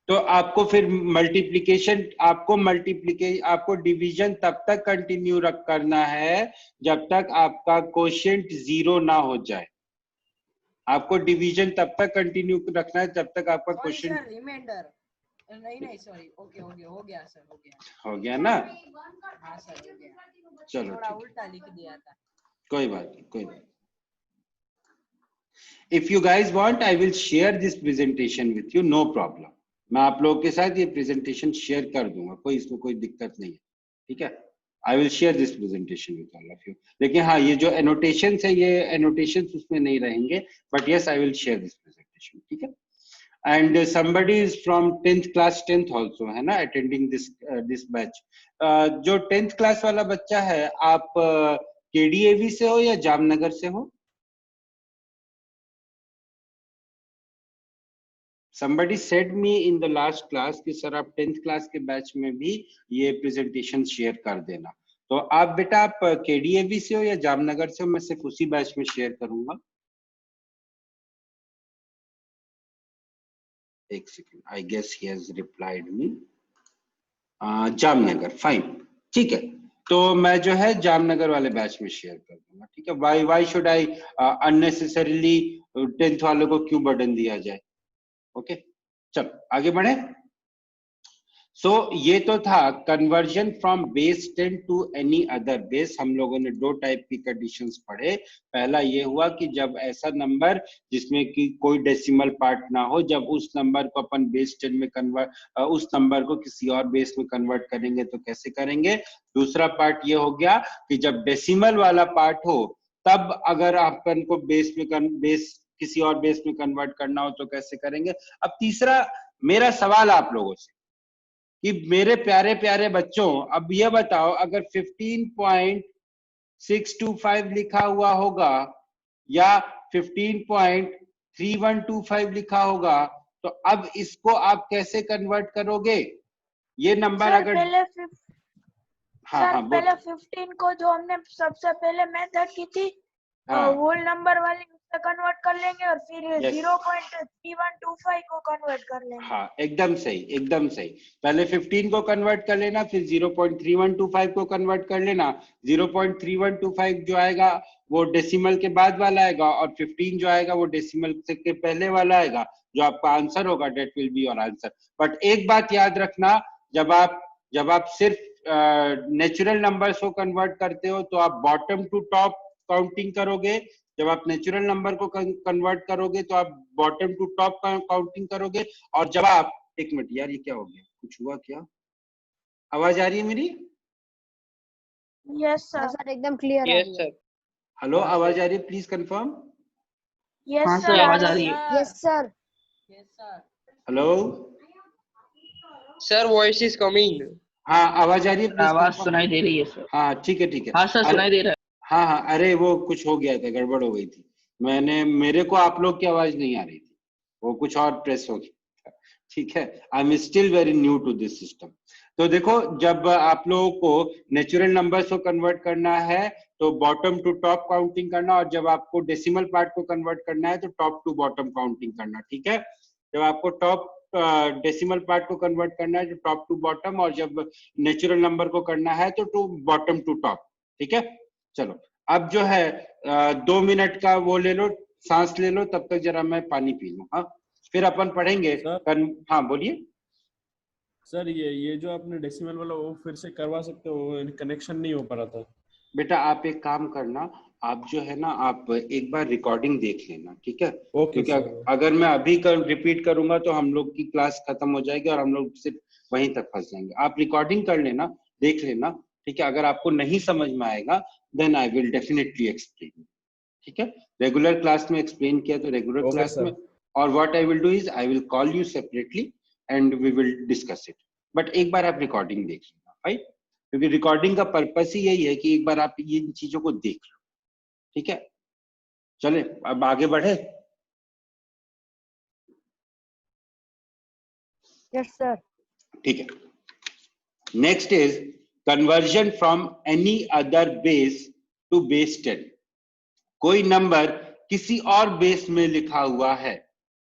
तो आपको फिर आपको डिवीजन तब तक कंटिन्यू करना है जब तक आपका क्वोशिएंट 0 ना हो जाए। आपको डिवीजन तब तक कंटिन्यू रखना है जब तक आपका क्वोशिएंट रिमाइंडर नहीं सॉरी ओके हो गया सर हो गया ना? हाँ सर हो गया। चलो थोड़ा ठीक, उल्टा लिख दिया था। कोई बात नहीं। If you guys want, I will share this presentation with you, no problem. मैं आप लोगों के साथ ये प्रेजेंटेशन शेयर कर दूंगा, इसमें कोई दिक्कत नहीं है, ठीक है? I will share this presentation with all of you. लेकिन हाँ, ये जो annotations है, ये annotations उसमें नहीं रहेंगे, but yes, I will share this presentation, ठीक है? And somebody is from 10th class 10th also, है ना, attending this batch. जो 10th class वाला बच्चा है, आप KDAV से हो या जामनगर से हो? Somebody said me in the last class कि सर आप 10th class के बैच में भी ये प्रेजेंटेशन शेयर कर देना। तो आप बेटा आप KDAV से हो या जामनगर से हो? मैं सिर्फ उसी बैच में शेयर करूंगा। एक second, I guess he has replied me. Jamnagar, fine, ठीक है। तो मैं जो है जामनगर वाले बैच में शेयर कर दूंगा, ठीक है? Why should I unnecessarily 10th वालों को क्यों बर्डन दिया जाए? ओके, चलो आगे बढ़े। सो ये तो था conversion from base 10 to any other base. हम लोगों ने 2 टाइप की कंडीशंस पढ़े। पहला ये हुआ कि जब ऐसा नंबर जिसमें कि कोई डेसिमल पार्ट ना हो, जब उस नंबर को अपन बेस 10 में उस नंबर को किसी और बेस में कन्वर्ट करेंगे तो कैसे करेंगे। दूसरा पार्ट ये हो गया कि जब डेसिमल वाला पार्ट हो तब अगर अपन को बेस किसी और बेस में कन्वर्ट करना हो तो कैसे करेंगे। अब तीसरा मेरा सवाल आप लोगों से कि मेरे प्यारे प्यारे बच्चों, अब ये बताओ अगर 15.625 लिखा हुआ होगा या 15.3125 लिखा होगा तो अब इसको आप कैसे कन्वर्ट करोगे? ये नंबर अगर पहले 15 को जो हमने सबसे पहले मेथड की थी होल नंबर वाली उससे कन्वर्ट कर लेंगे और फिर 0.3125 को कन्वर्ट कर लेंगे। हाँ, एकदम सही, एकदम सही। पहले 15 को कन्वर्ट कर लेना, फिर 0.3125 को कन्वर्ट कर लेना। 0.3125 जो आएगा वो डेसिमल के बाद वाला आएगा और 15 जो आएगा वो डेसिमल के पहले वाला आएगा। जो आपका आंसर होगा that will be your answer. But एक बात याद रखना, जब आप सिर्फ नेचुरल नंबर्स को कन्वर्ट करते हो तो आप बॉटम टू टॉप काउंटिंग करोगे। जब आप नेचुरल नंबर को कन्वर्ट करोगे तो आप बॉटम टू टॉप काउंटिंग करोगे। और जब आप, एक मिनट यार, ये क्या हो गया? कुछ हुआ क्या? आवाज आ रही है मेरी? यस सर, एकदम क्लियर यस सर। हेलो, आवाज आ रही है? Please confirm. यस सर, आवाज आ रही है। Yes sir. Hello sir, voice is coming. हाँ, आवाज आ रही है? प्लीज आवाज सुनाई दे रही है सर। हाँ, ठीक है, ठीक है। हाँ सर, सुनाई दे रहा है। हाँ, अरे वो कुछ हो गया था, गड़बड़ हो गई थी। मेरे को आप लोग की आवाज नहीं आ रही थी, वो कुछ और प्रेस हो गया, ठीक है। I am still very new to this system. तो देखो, जब आप लोगों को नेचुरल नंबर्स को कन्वर्ट करना है तो बॉटम टू टॉप काउंटिंग करना, और जब आपको डेसिमल पार्ट को कन्वर्ट करना है तो टॉप टू बॉटम काउंटिंग करना, ठीक है। जब आपको टॉप डेसिमल पार्ट को कन्वर्ट करना है तो टॉप टू बॉटम, और जब नेचुरल नंबर को करना है तो बॉटम टू टॉप, ठीक है। चलो, अब जो है 2 मिनट का वो ले लो, सांस ले लो, तब तक जरा मैं पानी पी लूं। हाँ, फिर अपन पढ़ेंगे। हाँ बोलिए सर। ये जो आपने डेसिमल वाला वो फिर से करवा सकते हो? कनेक्शन नहीं हो पा रहा था। बेटा आप एक काम करना, आप जो है ना, आप एक बार रिकॉर्डिंग देख लेना, ठीक है। क्योंकि अगर मैं अभी रिपीट करूंगा तो हम लोग की क्लास खत्म हो जाएगी और हम लोग सिर्फ वहीं तक फंस जाएंगे। आप रिकॉर्डिंग कर लेना, देख लेना, ठीक है। अगर आपको नहीं समझ में आएगा then I will definitely explain, ठीक है, रेगुलर क्लास में एक्सप्लेन किया तो रेगुलर क्लास में, और what I will do is I will call you separately and we will discuss it, but एक बार आप रिकॉर्डिंग देख लेना, राइट, क्योंकि रिकॉर्डिंग का पर्पस ही यही है कि एक बार आप ये चीजों को देख लो, ठीक है। चले अब आगे बढ़े। Yes sir. ठीक है, next is conversion from any other base to base 10। कोई नंबर किसी और बेस में लिखा हुआ है,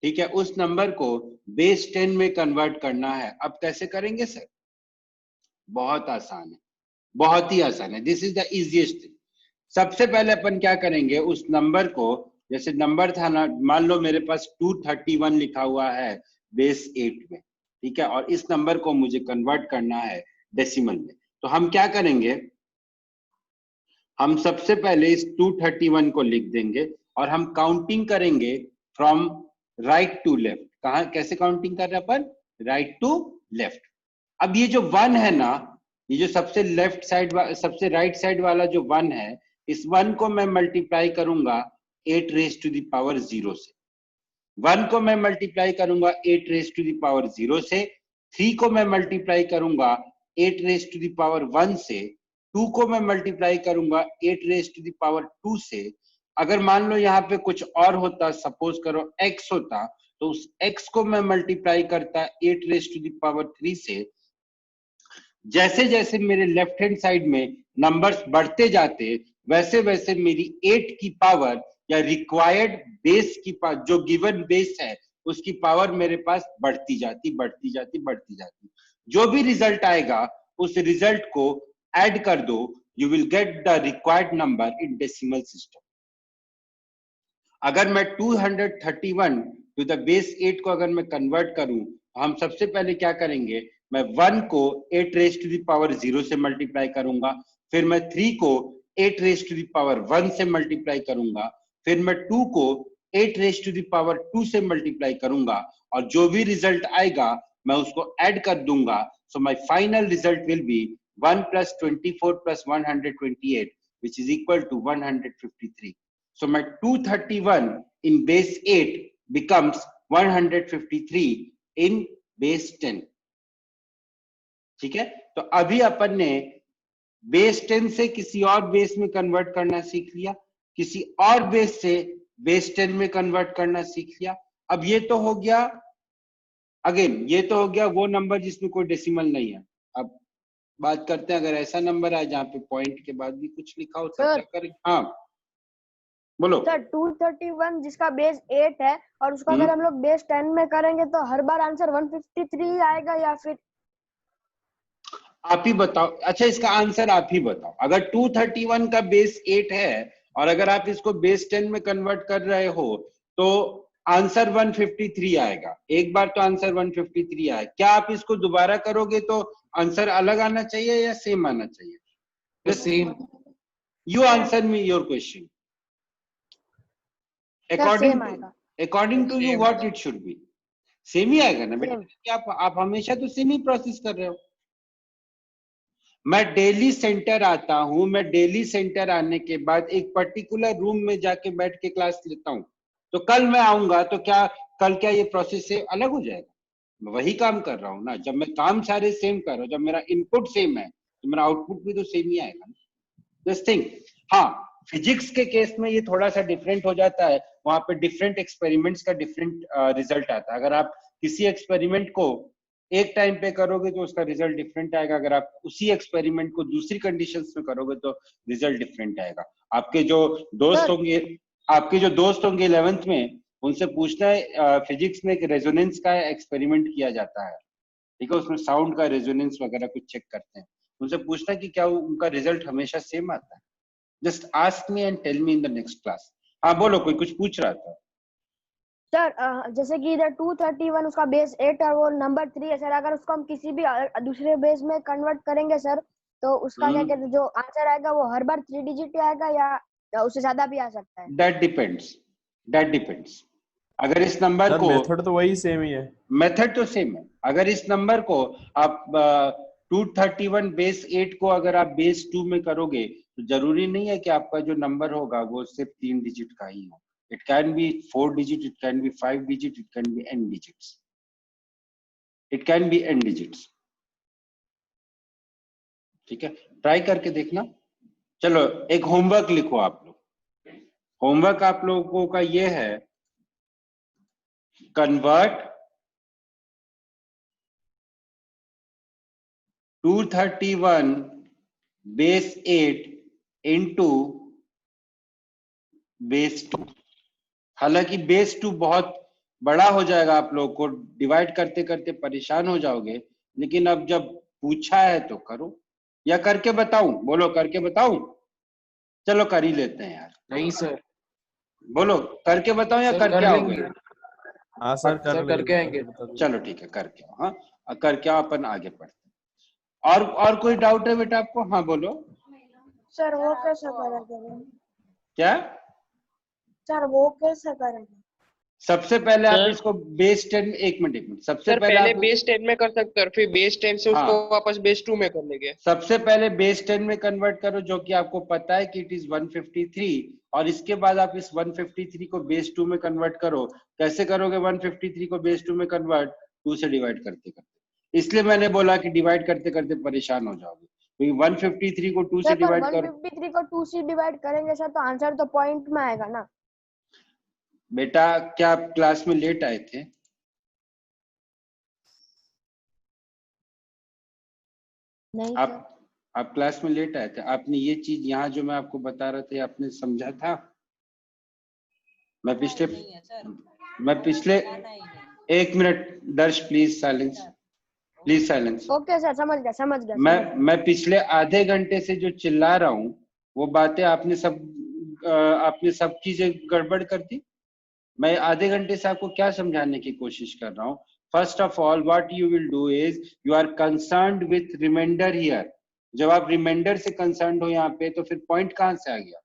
ठीक है, उस नंबर को बेस 10 में कन्वर्ट करना है। अब कैसे करेंगे सर? बहुत आसान है, बहुत ही आसान है, this is the easiest thing. सबसे पहले अपन क्या करेंगे, उस नंबर को, जैसे नंबर था ना, मान लो मेरे पास 231 लिखा हुआ है बेस 8 में, ठीक है, और इस नंबर को मुझे कन्वर्ट करना है डेसिमल में। तो हम क्या करेंगे, हम सबसे पहले इस 231 को लिख देंगे और हम काउंटिंग करेंगे फ्रॉम राइट टू लेफ्ट। कहा, कैसे काउंटिंग कर रहे हैं अपन? Right to left. अब ये जो 1 है ना, ये जो सबसे लेफ्ट साइड, सबसे राइट साइड वाला जो 1 है, इस 1 को मैं मल्टीप्लाई करूंगा 8 रेज टू द पावर 0 से। 1 को मैं मल्टीप्लाई करूंगा 8 रेज टू द पावर 0 से। 3 को मैं मल्टीप्लाई करूंगा 8 रेज टू द पावर 1 से। 2 को मैं मल्टीप्लाई करूंगा 8 रेज टू द पावर 2 से। अगर मान लो यहाँ पे कुछ और होता, सपोज करो x होता, तो उस x को मैं मल्टीप्लाई करता 8 रेज टू द पावर 3 से। जैसे जैसे मेरे लेफ्ट हैंड साइड में नंबर्स बढ़ते जाते, वैसे वैसे मेरी 8 की पावर या रिक्वायर्ड बेस की पावर, जो गिवन बेस है, उसकी पावर मेरे पास बढ़ती जाती बढ़ती जाती बढ़ती जाती। जो भी रिजल्ट आएगा उस रिजल्ट को ऐड कर दो, you will get the required number in decimal system. अगर मैं 231 टू द बेस 8 को अगर मैं कन्वर्ट करूं, हम सबसे पहले क्या करेंगे, मैं 1 को 8 रेज टू द पावर 0 से मल्टीप्लाई करूंगा, फिर मैं 3 को 8 रेज टू द पावर 1 से मल्टीप्लाई करूंगा, फिर मैं 2 को 8 रेज टू द पावर 2 से मल्टीप्लाई करूंगा, और जो भी रिजल्ट आएगा मैं उसको ऐड कर दूंगा। So my final result will be 1 plus 24 plus 128, which is equal to 153. So my 231 in base 8 becomes 153 in base 10. ठीक है, तो अभी अपन ने बेस 10 से किसी और बेस में कन्वर्ट करना सीख लिया, किसी और बेस से बेस 10 में कन्वर्ट करना सीख लिया। अब ये तो हो गया, अगेन ये तो हो गया वो नंबर जिसमें कोई डेसिमल नहीं है। अब बात करते हैं, अगर ऐसा नंबर है जहाँ पे पॉइंट के बाद भी कुछ लिखा हो तो क्या करें? हाँ बोलो सर। 231 जिसका बेस 8 है और उसका अगर हम लोग बेस 10 में करेंगे तो हर बार आंसर 153 आएगा या फिर? आप ही बताओ। अच्छा, इसका आंसर आप ही बताओ। अगर 231 का बेस 8 है और अगर आप इसको बेस 10 में कन्वर्ट कर रहे हो तो आंसर 153 आएगा। एक बार तो आंसर 153 आए, क्या आप इसको दोबारा करोगे तो आंसर अलग आना चाहिए या सेम आना चाहिए? Same. You answer me your question according to you what it should be. Same ही आएगा ना बेटा? आप हमेशा तो सेम ही प्रोसेस कर रहे हो। मैं डेली सेंटर आता हूं, मैं डेली सेंटर आने के बाद एक पर्टिकुलर रूम में जाके बैठ के क्लास लेता हूं, तो कल मैं आऊंगा तो क्या कल क्या ये प्रोसेस से अलग हो जाएगा? मैं वही काम कर रहा हूं ना। जब मैं काम सारे सेम कर रहा हूं, जब मेरा इनपुट सेम है तो मेरा आउटपुट भी तो सेम ही आएगा ना। This thing. हाँ, फिजिक्स के केस में ये थोड़ा सा डिफरेंट हो जाता है, वहां पे डिफरेंट एक्सपेरिमेंट्स का डिफरेंट रिजल्ट आता है। अगर आप किसी एक्सपेरिमेंट को एक टाइम पे करोगे तो उसका रिजल्ट डिफरेंट आएगा, अगर आप उसी एक्सपेरिमेंट को दूसरी कंडीशंस में करोगे तो रिजल्ट डिफरेंट आएगा। आपके जो दोस्त होंगे 11th में, उनसे पूछना है, फिजिक्स में एक रेजोनेंस का एक्सपेरिमेंट किया जाता है, ठीक है, उसमें साउंड का रेजोनेंस वगैरह कुछ चेक करते हैं। उनसे पूछना कि क्या उनका रिजल्ट हमेशा सेम आता है। Just ask me and tell me in the next class. हाँ बोलो, कोई कुछ पूछ रहा था सर। जैसे कि इधर 231 उसका बेस 8 और वो नंबर 3 है सर, अगर उसको हम किसी भी दूसरे बेस में कन्वर्ट करेंगे सर तो उसका क्या कहते हैं, जो आंसर आएगा वो हर बार 3 डिजिट आएगा या उससे ज्यादा भी आ सकता है? That depends. अगर इस नंबर को, मेथड तो वही सेम ही है, मेथड तो सेम है। अगर इस नंबर को आप 231 बेस 8 को अगर आप बेस 2 में करोगे तो जरूरी नहीं है कि आपका जो नंबर होगा वो सिर्फ 3 डिजिट का ही हो। It can be 4 digit, it can be 5 digit, it can be n digits, it can be n digits. ठीक है, ट्राई करके देखना। चलो एक होमवर्क लिखो आप लोग। होमवर्क आप लोगों का ये है, कन्वर्ट 231 बेस 8 इंटू बेस 2। हालांकि बेस 2 बहुत बड़ा हो जाएगा, आप लोग को डिवाइड करते करते परेशान हो जाओगे, लेकिन अब जब पूछा है तो करो। या करके बताऊं? बोलो करके बताऊं? चलो कर ही लेते हैं यार। नहीं सर। बोलो करके बताओ या सर करके कर आओगे? लेंगे। हाँ सर सर करके आएंगे। चलो ठीक है, करके आओ। हाँ करके आओ, अपन आगे बढ़ते हैं। और कोई डाउट है बेटा आपको? हाँ बोलो। सर वो कैसे करेंगे? क्या सर वो कैसे करेंगे? सबसे पहले आप सर इसको बेस 10 में, एक मिनट, सबसे सर पहले पहले आप बेस 10 में कर सकते हैं और फिर बेस 10 से उसको हाँ वापस बेस 2 में कर लेंगे। सबसे पहले बेस 10 में कन्वर्ट करो, जो कि आपको पता है कि इट इज 153, और इसके बाद आप इस 153 को बेस 2 में कन्वर्ट करो। कैसे करोगे 153 को बेस 2 में कन्वर्ट? 2 से डिवाइड करते करते। इसलिए मैंने बोला कि डिवाइड करते करते परेशान हो जाओगे, क्योंकि 153 को 2 से सर पर डिवाइड करो। 153 को 2 से डिवाइड करेंगे सर तो आंसर तो पॉइंट में आएगा ना। बेटा क्या आप क्लास में लेट आए थे? नहीं सर। आप क्लास में लेट आए थे? आपने ये चीज यहाँ जो मैं आपको बता रहा था, आपने समझा था? मैं पिछले एक मिनट, दर्श please silence, please silence. Okay sir, समझ गया समझ गया। मैं पिछले आधे घंटे से जो चिल्ला रहा हूँ वो बातें आपने सब चीजें गड़बड़ कर दी। मैं आधे घंटे से आपको क्या समझाने की कोशिश कर रहा हूँ? First of all what you will do is you are concerned with remainder here. जब आप रिमाइंडर से कंसर्न्ड हो यहाँ पे, तो फिर पॉइंट कहाँ से आ गया?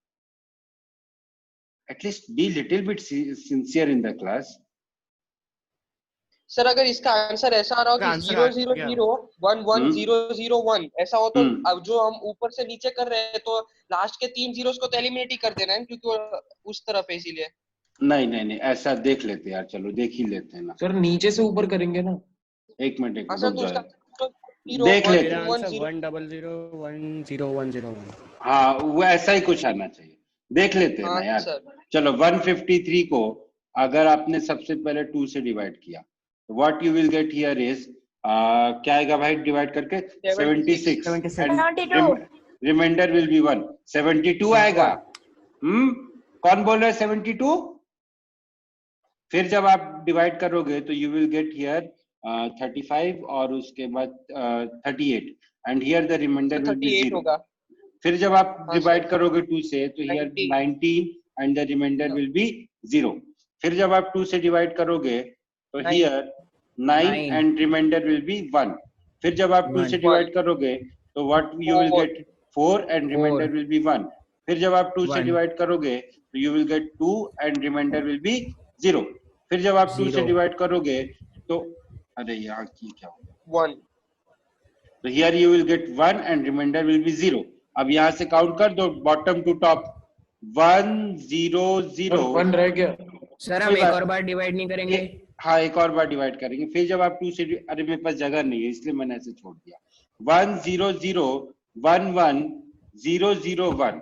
At least be little bit sincere in the class. Sir अगर इसका आंसर ऐसा आ रहा हो कि 000110001 ऐसा हो, तो अब जो हम ऊपर से नीचे कर रहे हैं तो लास्ट के 3 जीरोस को तो एलिमिनेट ही कर देना है, क्योंकि वो उस तरफ है, इसीलिए। नहीं ऐसा देख लेते यार, चलो देख ही लेते हैं ना। सर नीचे से ऊपर करेंगे ना। एक मिनट हाँ सर, रुक तो उसका जाओ, देख लेते हैं। 100100101। हाँ वो ऐसा ही कुछ आना चाहिए, देख लेते हैं ना यार। चलो 153 को अगर आपने सबसे पहले 2 से डिवाइड किया, what you will get here is क्या आएगा भाई डिवाइड करके? 76 एंड रिमाइंडर विल बी 1। 72 आएगा। कौन बोल रहा है 72? फिर जब आप डिवाइड करोगे तो यू विल गेट हियर 35 और उसके बाद 38 and here the remainder will be 0। फिर जब आप डिवाइड करोगे 2 से तो here 19 and the remainder will be 0। फिर जब आप 2 से डिवाइड करोगे तो here 9 and remainder will be 1। फिर जब आप 2 से डिवाइड करोगे तो what you will get 4 and remainder will be 1। फिर जब आप 2 से डिवाइड करोगे तो you will gate 2 and remainder will be 0। फिर जब आप 2 से डिवाइड करोगे तो अरे यार की क्या होगा 1, तो here you will get 1 and remainder will be 0। अब यहाँ से काउंट कर दो बॉटम टू टॉप 1 0 0 1 रह गया सर। हम एक और बार डिवाइड नहीं करेंगे? हाँ एक और बार डिवाइड करेंगे। फिर जब आप 2 से अरे मेरे पास जगह नहीं है इसलिए मैंने ऐसे छोड़ दिया। 1 0 0 1 1 0 0 1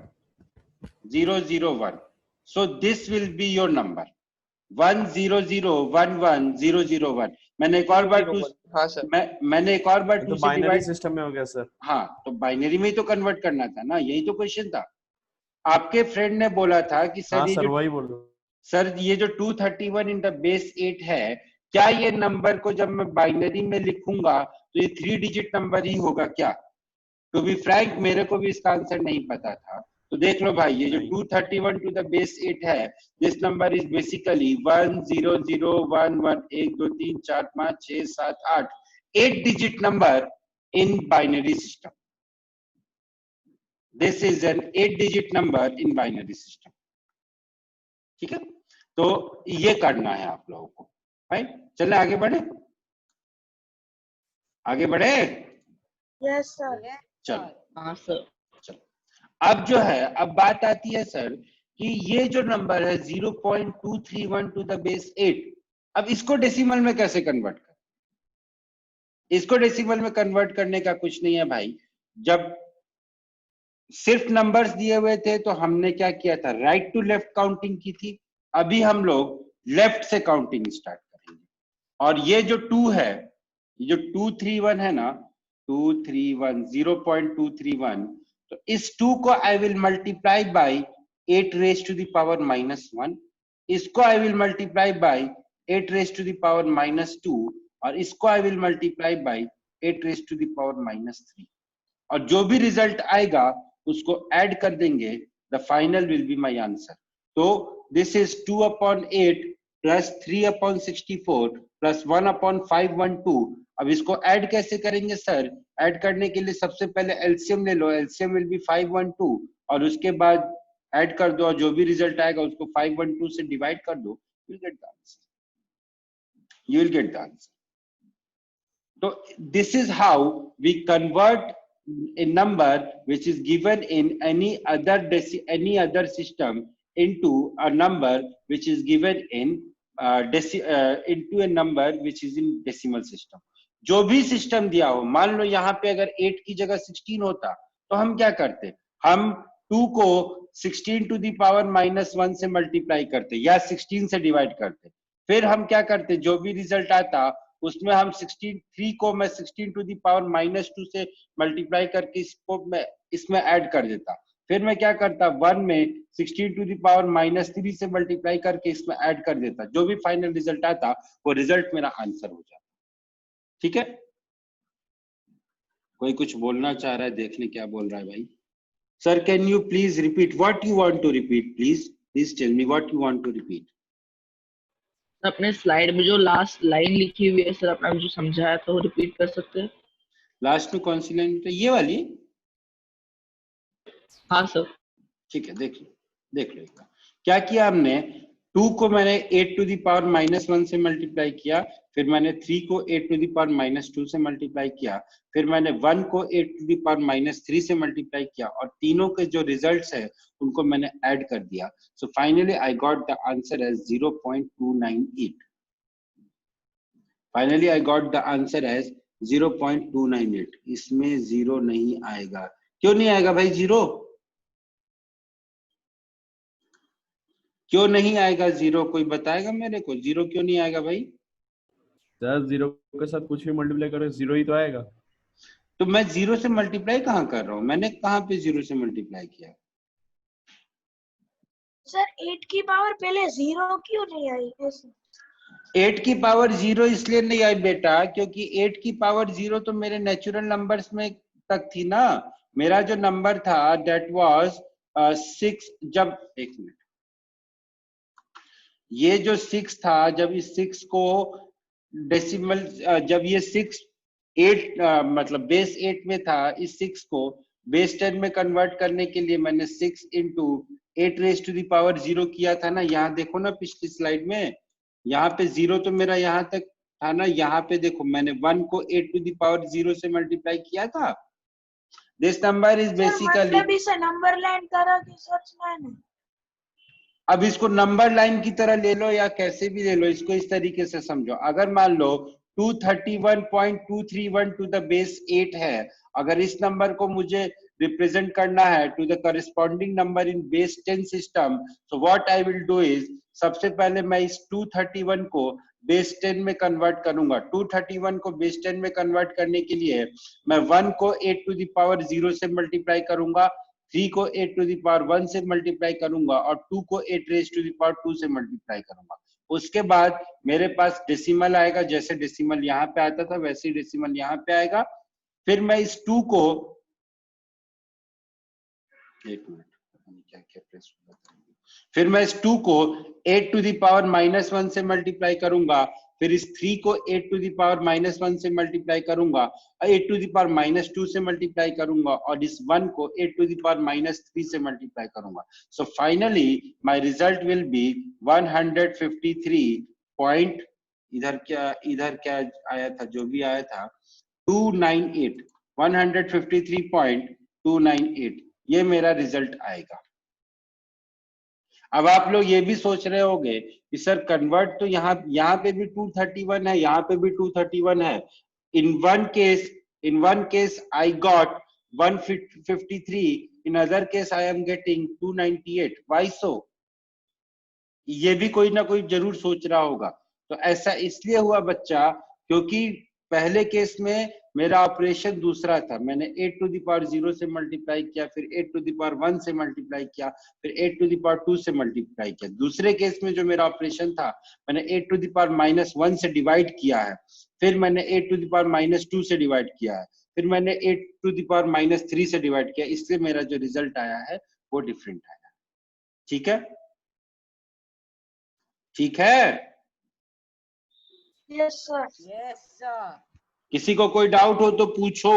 0 0 1। so this will be your number 1 0 0 1 1 0 0 1। मैंने एक और बार मैंने एक और बार 2 से बाइनरी सिस्टम में हो गया सर। हाँ तो बाइनरी में ही तो कन्वर्ट करना था ना, यही तो क्वेश्चन था। आपके फ्रेंड ने बोला था कि सर ये वही बोल रहा हूं सर ये जो 231 इन द बेस 8 है, क्या ये नंबर को जब मैं बाइनरी में लिखूंगा तो ये 3 डिजिट नंबर ही होगा क्या? टू बी फ्रैंक मेरे को भी इसका आंसर नहीं पता था। तो देख लो भाई ये जो 231 टू द बेस 8 है, this number is basically 1 0 0 1 1 1 2 3 4 5 6 7 8 8 digit number in binary system. This is an 8 digit number in binary system. ठीक है, तो ये करना है आप लोगों को। भाई चले आगे बढ़े, आगे बढ़े। Yes sir. चलो हाँ सर। चलो अब जो है, अब बात आती है सर कि ये जो नंबर है 0.231 टू द बेस 8, अब इसको डेसिमल में कैसे कन्वर्ट कर? इसको डेसिमल में कन्वर्ट करने का कुछ नहीं है भाई। जब सिर्फ नंबर्स दिए हुए थे तो हमने क्या किया था, राइट टू लेफ्ट काउंटिंग की थी। अभी हम लोग लेफ्ट से काउंटिंग स्टार्ट करेंगे। और ये जो 2 है, ये जो 231 है ना, 231 0.231, तो इस 2 को I will multiply by 8 raise to the power -1, इसको I will multiply by 8 raise to the power -2, और इसको I will multiply by 8 raise to the power -3, और जो भी रिजल्ट आएगा उसको ऐड कर देंगे, the final will be my answer. तो दिस इज 2/8 प्लस 3/64 प्लस 1/512। अब इसको ऐड कैसे करेंगे सर? ऐड करने के लिए सबसे पहले एलसीएम ले लो, एलसीएम विल बी 512, और उसके बाद ऐड कर दो, और जो भी रिजल्ट आएगा उसको 512 से डिवाइड कर दो, you will get the answer, you will get the answer. So this is how we convert a number which is given in any other system into a number which is given in into a number which is in decimal system. जो भी system दिया हो, मान लो यहाँ पे अगर 8 की जगह 16 होता तो हम क्या करते, हम 2 को 16 टू द पावर -1 से मल्टीप्लाई करते या 16 से डिवाइड करते। फिर हम क्या करते, जो भी रिजल्ट आता उसमें हम 3 को मैं 16 टू द पावर -2 से मल्टीप्लाई करके इसको मैं इसमें ऐड कर देता। फिर मैं क्या करता, 1 में 16 टू द पावर -3 से मल्टीप्लाई करके इसमें ऐड कर देता। जो भी फाइनल रिजल्ट आता वो रिजल्ट मेरा आंसर हो जाता। ठीक है, कोई कुछ बोलना चाह रहा है, देखने क्या बोल रहा है भाई। Sir can you please repeat what you want to repeat, please tell me what you want to repeat. अपने स्लाइड में जो लास्ट लाइन लिखी हुई है सर, आपने जो समझाया था वो रिपीट कर सकते हैं? लास्ट में कौन सी लाइन? तो ये वाली। हाँ सर। ठीक है, देख लो क्या किया हमने। 2 को मैंने 8 टू द पावर -1 से मल्टीप्लाई किया, फिर मैंने 3 को 8 टू द पावर -2 से मल्टीप्लाई किया, फिर मैंने 1 को 8 टू द पावर -3 से मल्टीप्लाई किया, और तीनों के जो रिजल्ट्स है उनको मैंने ऐड कर दिया। So finally I got the answer as 0.298। Finally I got the answer as 0.298। इसमें 0 नहीं आएगा। क्यों नहीं आएगा भाई? 0 क्यों नहीं आएगा? 0 कोई बताएगा मेरे को? 0 क्यों नहीं आएगा भाई? सर 0 के साथ कुछ भी मल्टीप्लाई करो 0 ही तो आएगा। तो मैं 0 से मल्टीप्लाई कहाँ कर रहा हूँ? मैंने कहाँ पे 0 से मल्टीप्लाई किया? सर 8 की पावर पहले 0 क्यों नहीं आई ऐसे? 8 की पावर 0 इसलिए नहीं आई बेटा, क्योंकि 8 की पावर 0 तो मेरे नेचुरल नंबर्स में तक थी ना। मेरा जो नंबर था दैट वाज 6। जब एक मिनट, ये जो 6 था, जब इस 6 को डेसिमल, जब ये 6 8 मतलब बेस 8 में था, इस 6 को बेस 10 में कन्वर्ट करने के लिए मैंने 6 into 8 raise to the power 0 किया था ना। यहाँ देखो ना पिछली स्लाइड में, यहाँ पे 0 तो मेरा यहाँ तक था ना। यहाँ पे देखो मैंने 1 को 8 टू द पावर 0 से मल्टीप्लाई किया था। दिस नंबर इज बेसिकली, मतलब इसे नंबर लाइन तरह की सोचना है ना। अब इसको नंबर लाइन की तरह ले लो या कैसे भी ले लो, इसको इस तरीके से समझो। अगर मान लो 231.231 टू द बेस 8 है, अगर इस नंबर को मुझे रिप्रेजेंट करना है to the corresponding number in base 10 system, so what I will do is, सबसे पहले मैं इस 231 को बेस 10 में कन्वर्ट करूंगा। 231 को बेस 10 में कन्वर्ट करने के लिए मैं 1 को 8 टू द पावर 0 से मल्टीप्लाई करूंगा, 3 को 8 टू द पावर 1 से मल्टीप्लाई करूंगा, और 2 को 8 रेज टू द पावर 2 से मल्टीप्लाई करूंगा। उसके बाद मेरे पास डेसिमल आएगा, जैसे डेसिमल यहाँ पे आता था वैसे ही डेसिमल यहाँ पे आएगा। फिर मैं इस 2 को, एक मिनट क्या क्या प्रेस हुआ था, फिर मैं इस 2 को 8 टू द पावर -1 से मल्टीप्लाई करूंगा, फिर इस 3 को 8 टू द पावर -1 से मल्टीप्लाई करूंगा, 8 टू द पावर -2 से मल्टीप्लाई करूंगा, और इस 1 को 8 टू द पावर -3 से मल्टीप्लाई करूंगा। So finally my result will be 153 point, इधर क्या आया था, जो भी आया था 298, 153.298। ये मेरा रिजल्ट आएगा। अब आप लोग ये भी सोच रहे होंगे कि सर कन्वर्ट तो यहाँ पे भी 231 है, यहाँ पे भी 231 है। In one case I got 153, in other case I am getting 298, why so? ये भी कोई ना कोई जरूर सोच रहा होगा। तो ऐसा इसलिए हुआ बच्चा, क्योंकि पहले केस में मेरा ऑपरेशन दूसरा था। मैंने 8 टू द पावर 0 से मल्टीप्लाई किया, फिर 8 टू द पावर 1 से मल्टीप्लाई किया, फिर 8 टू द पावर 2 से मल्टीप्लाई किया। दूसरे केस में जो मेरा ऑपरेशन था, मैंने 8 टू द पावर -1 से डिवाइड किया है, फिर मैंने 8 टू द पावर -2 से डिवाइड किया है, फिर मैंने 8 टू द पावर -3 से डिवाइड किया। इससे मेरा जो रिजल्ट आया है वो डिफरेंट आया। ठीक है, ठीक है। Yes sir. Yes sir. किसी को कोई डाउट हो तो पूछो,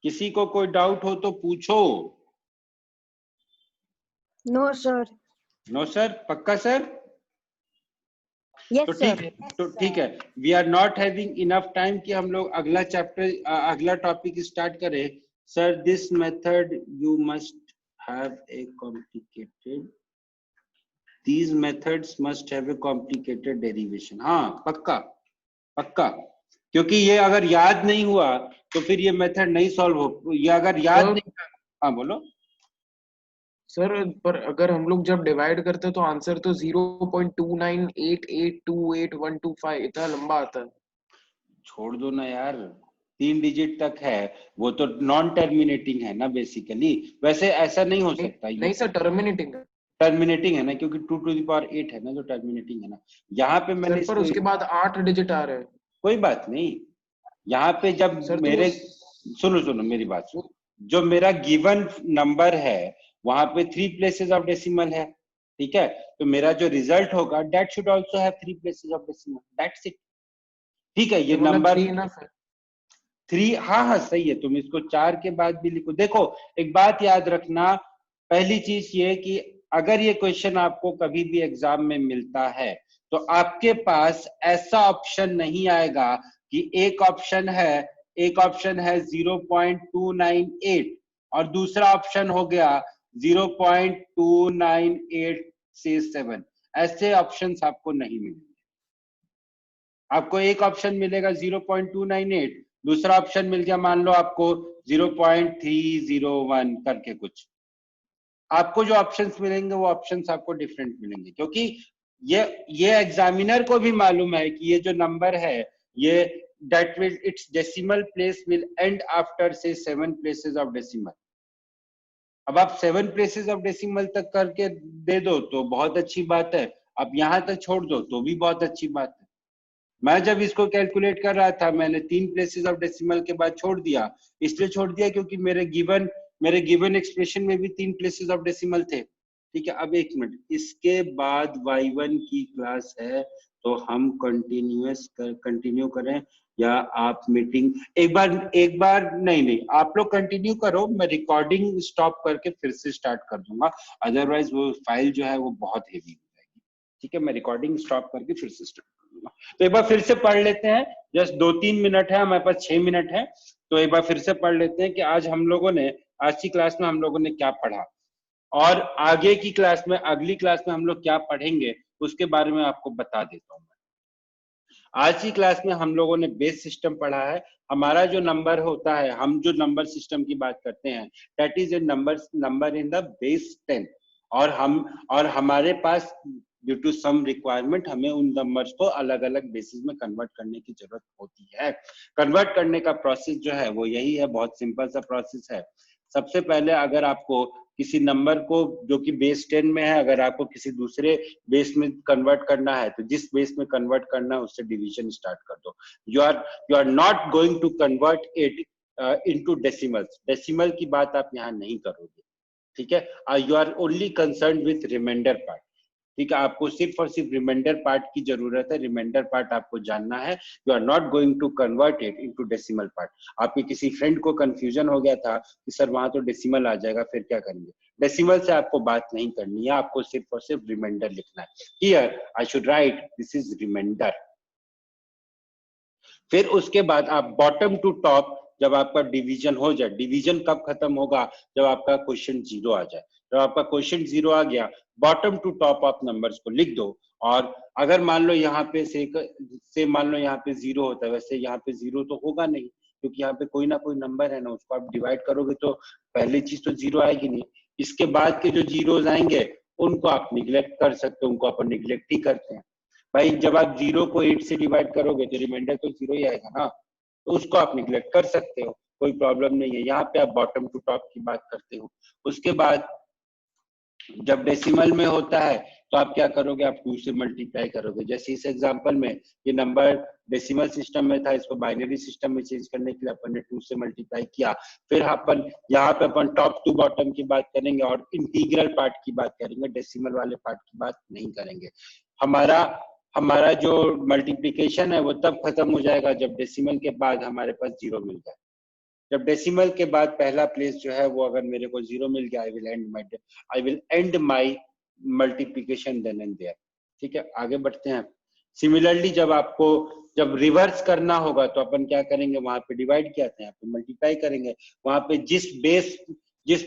किसी को कोई डाउट हो तो पूछो। No sir. नो सर, पक्का सर? यस तो सर। ठीक है। We are not having enough time कि हम लोग अगला चैप्टर, अगला टॉपिक स्टार्ट करें। Sir this method you must have a complicated, these methods must have a complicated derivation। हाँ पक्का पक्का, क्योंकि ये अगर याद नहीं हुआ तो फिर ये मेथड नहीं सॉल्व हो। ये अगर याद नहीं, हाँ बोलो सर। पर अगर हम लोग जब डिवाइड करते हैं तो आंसर तो 0.298828125125 इतना लंबा आता है। छोड़ दो ना यार, 3 डिजिट तक है, वो तो नॉन टर्मिनेटिंग है ना बेसिकली। वैसे ऐसा नहीं हो सकता। नहीं सर, टर्मिनेटिंग है। टर्मिनेटिंग है ना, क्योंकि 2 टू द पावर 8 है ना जो टर्मिनेटिंग है ना। यहाँ पे मैंने पर उसके बाद 8 डिजिट आ रहे हैं। कोई बात नहीं, यहाँ पे जब मेरे सुनो मेरी बात सुनो, जो मेरा गिवन नंबर है वहां पे 3 प्लेसेस ऑफ डेसिमल है। ठीक है, तो मेरा जो रिजल्ट होगा that should also have 3 places of decimal, that's it. ठीक है, ये नंबर 3, हाँ सही है। तुम इसको 4 के बाद भी लिखो। देखो एक बात याद रखना, पहली चीज ये कि अगर ये क्वेश्चन आपको कभी भी एग्जाम में मिलता है तो आपके पास ऐसा ऑप्शन नहीं आएगा कि एक ऑप्शन है 0.298 और दूसरा ऑप्शन हो गया 0.29867। ऐसे ऑप्शंस आपको नहीं मिलेंगे। आपको एक ऑप्शन मिलेगा 0.298, दूसरा ऑप्शन मिल गया मान लो आपको 0.301 करके कुछ। आपको जो ऑप्शंस मिलेंगे वो ऑप्शंस आपको डिफरेंट मिलेंगे, क्योंकि ये एग्जामिनर को भी मालूम है कि ये जो नंबर है ये that will its decimal place will end after say 7 places of decimal। अब आप 7 places of decimal तक करके दे दो तो बहुत अच्छी बात है, अब यहाँ तक छोड़ दो तो भी बहुत अच्छी बात है। मैं जब इसको कैलकुलेट कर रहा था मैंने 3 प्लेसेस ऑफ डेसिमल के बाद छोड़ दिया, इसलिए छोड़ दिया क्योंकि मेरे गिवन एक्सप्रेशन में भी 3 प्लेसेस ऑफ डेसिमल थे। ठीक है, अब एक मिनट, इसके बाद y1 की क्लास है तो हम कंटिन्यू करें या आप मीटिंग एक बार नहीं आप लोग कंटिन्यू करो, मैं रिकॉर्डिंग स्टॉप करके फिर से स्टार्ट कर दूंगा, अदरवाइज वो फाइल जो है वो बहुत हेवी हो जाएगी। ठीक है, मैं रिकॉर्डिंग स्टॉप करके फिर से स्टार्ट कर दूंगा। तो एक बार फिर से पढ़ लेते हैं, जस्ट 2-3 मिनट है, हमारे पास 6 मिनट है, तो एक बार फिर से पढ़ लेते हैं कि आज की क्लास में हम लोगों ने क्या पढ़ा और आगे की क्लास में, अगली क्लास में हम लोग क्या पढ़ेंगे उसके बारे में आपको बता देता हूँ। आज की क्लास में हम लोगों ने बेस सिस्टम पढ़ा है। हमारा जो नंबर होता है, हम जो नंबर सिस्टम की बात करते हैं, that is a number in the base 10 और हमारे पास ड्यू टू सम रिक्वायरमेंट हमें उन नंबर्स को अलग अलग बेसिस में कन्वर्ट करने की जरूरत होती है। कन्वर्ट करने का प्रोसेस जो है वो यही है, बहुत सिंपल सा प्रोसेस है। सबसे पहले अगर आपको किसी नंबर को जो कि बेस 10 में है, अगर आपको किसी दूसरे बेस में कन्वर्ट करना है तो जिस बेस में कन्वर्ट करना है उससे डिवीजन स्टार्ट कर दो। You are not going to convert it into decimals. Decimal की बात आप यहाँ नहीं करोगे। ठीक है, you are only concern with remainder part. ठीक है, आपको सिर्फ और सिर्फ रिमाइंडर पार्ट की जरूरत है, रिमाइंडर पार्ट आपको जानना है। You are not going to convert it into decimal part. आपके किसी फ्रेंड को कंफ्यूजन हो गया था कि सर वहां तो डेसिमल आ जाएगा, फिर क्या करेंगे? डेसिमल से आपको बात नहीं करनी है, आपको सिर्फ और सिर्फ रिमाइंडर लिखना है। Here I should write this is remainder. फिर उसके बाद आप बॉटम टू टॉप जब आपका डिवीजन हो जाए। डिवीजन कब खत्म होगा? जब आपका क्वेश्चन 0 आ जाए। जब आपका क्वेश्चन 0 आ गया, bottom to top of numbers को लिख दो। और अगर मान लो यहाँ पे से मान लो यहाँ पे 0 होता है, वैसे यहाँ पे 0 तो होगा नहीं, क्योंकि यहाँ पे कोई ना कोई नंबर है ना, उसको आप डिवाइड करोगे तो पहली चीज तो 0 आएगी नहीं। इसके बाद के जो जीरोस आएंगे उनको आप निग्लेक्ट कर सकते हो, उनको अपन निग्लेक्ट ही करते हैं भाई। जब आप 0 को 8 से डिवाइड करोगे तो रिमाइंडर तो 0 ही आएगा ना, तो उसको आप निग्लेक्ट कर सकते हो, कोई प्रॉब्लम नहीं है। यहाँ पे आप बॉटम टू टॉप की बात करते हो। उसके बाद जब डेसिमल में होता है तो आप क्या करोगे? आप 2 से मल्टीप्लाई करोगे। जैसे इस एग्जांपल में ये नंबर डेसिमल सिस्टम में था, इसको बाइनरी सिस्टम में चेंज करने के लिए अपन ने 2 से मल्टीप्लाई किया। फिर अपन यहाँ पे अपन टॉप टू बॉटम की बात करेंगे और इंटीग्रल पार्ट की बात करेंगे, डेसिमल वाले पार्ट की बात नहीं करेंगे। हमारा जो मल्टीप्लीकेशन है वो तब खत्म हो जाएगा जब डेसिमल के बाद हमारे पास 0 मिल जाए। जब डेसिमल के बाद पहला प्लेस जो है वो अगर मेरे को 0 मिल गया, I will end my multiplication then end there. ठीक है, आगे बढ़ते हैं। सिमिलरली जब रिवर्स करना होगा तो अपन क्या करेंगे? वहां पे डिवाइड किया था, यहाँ पे मल्टीप्लाई करेंगे। वहां पे जिस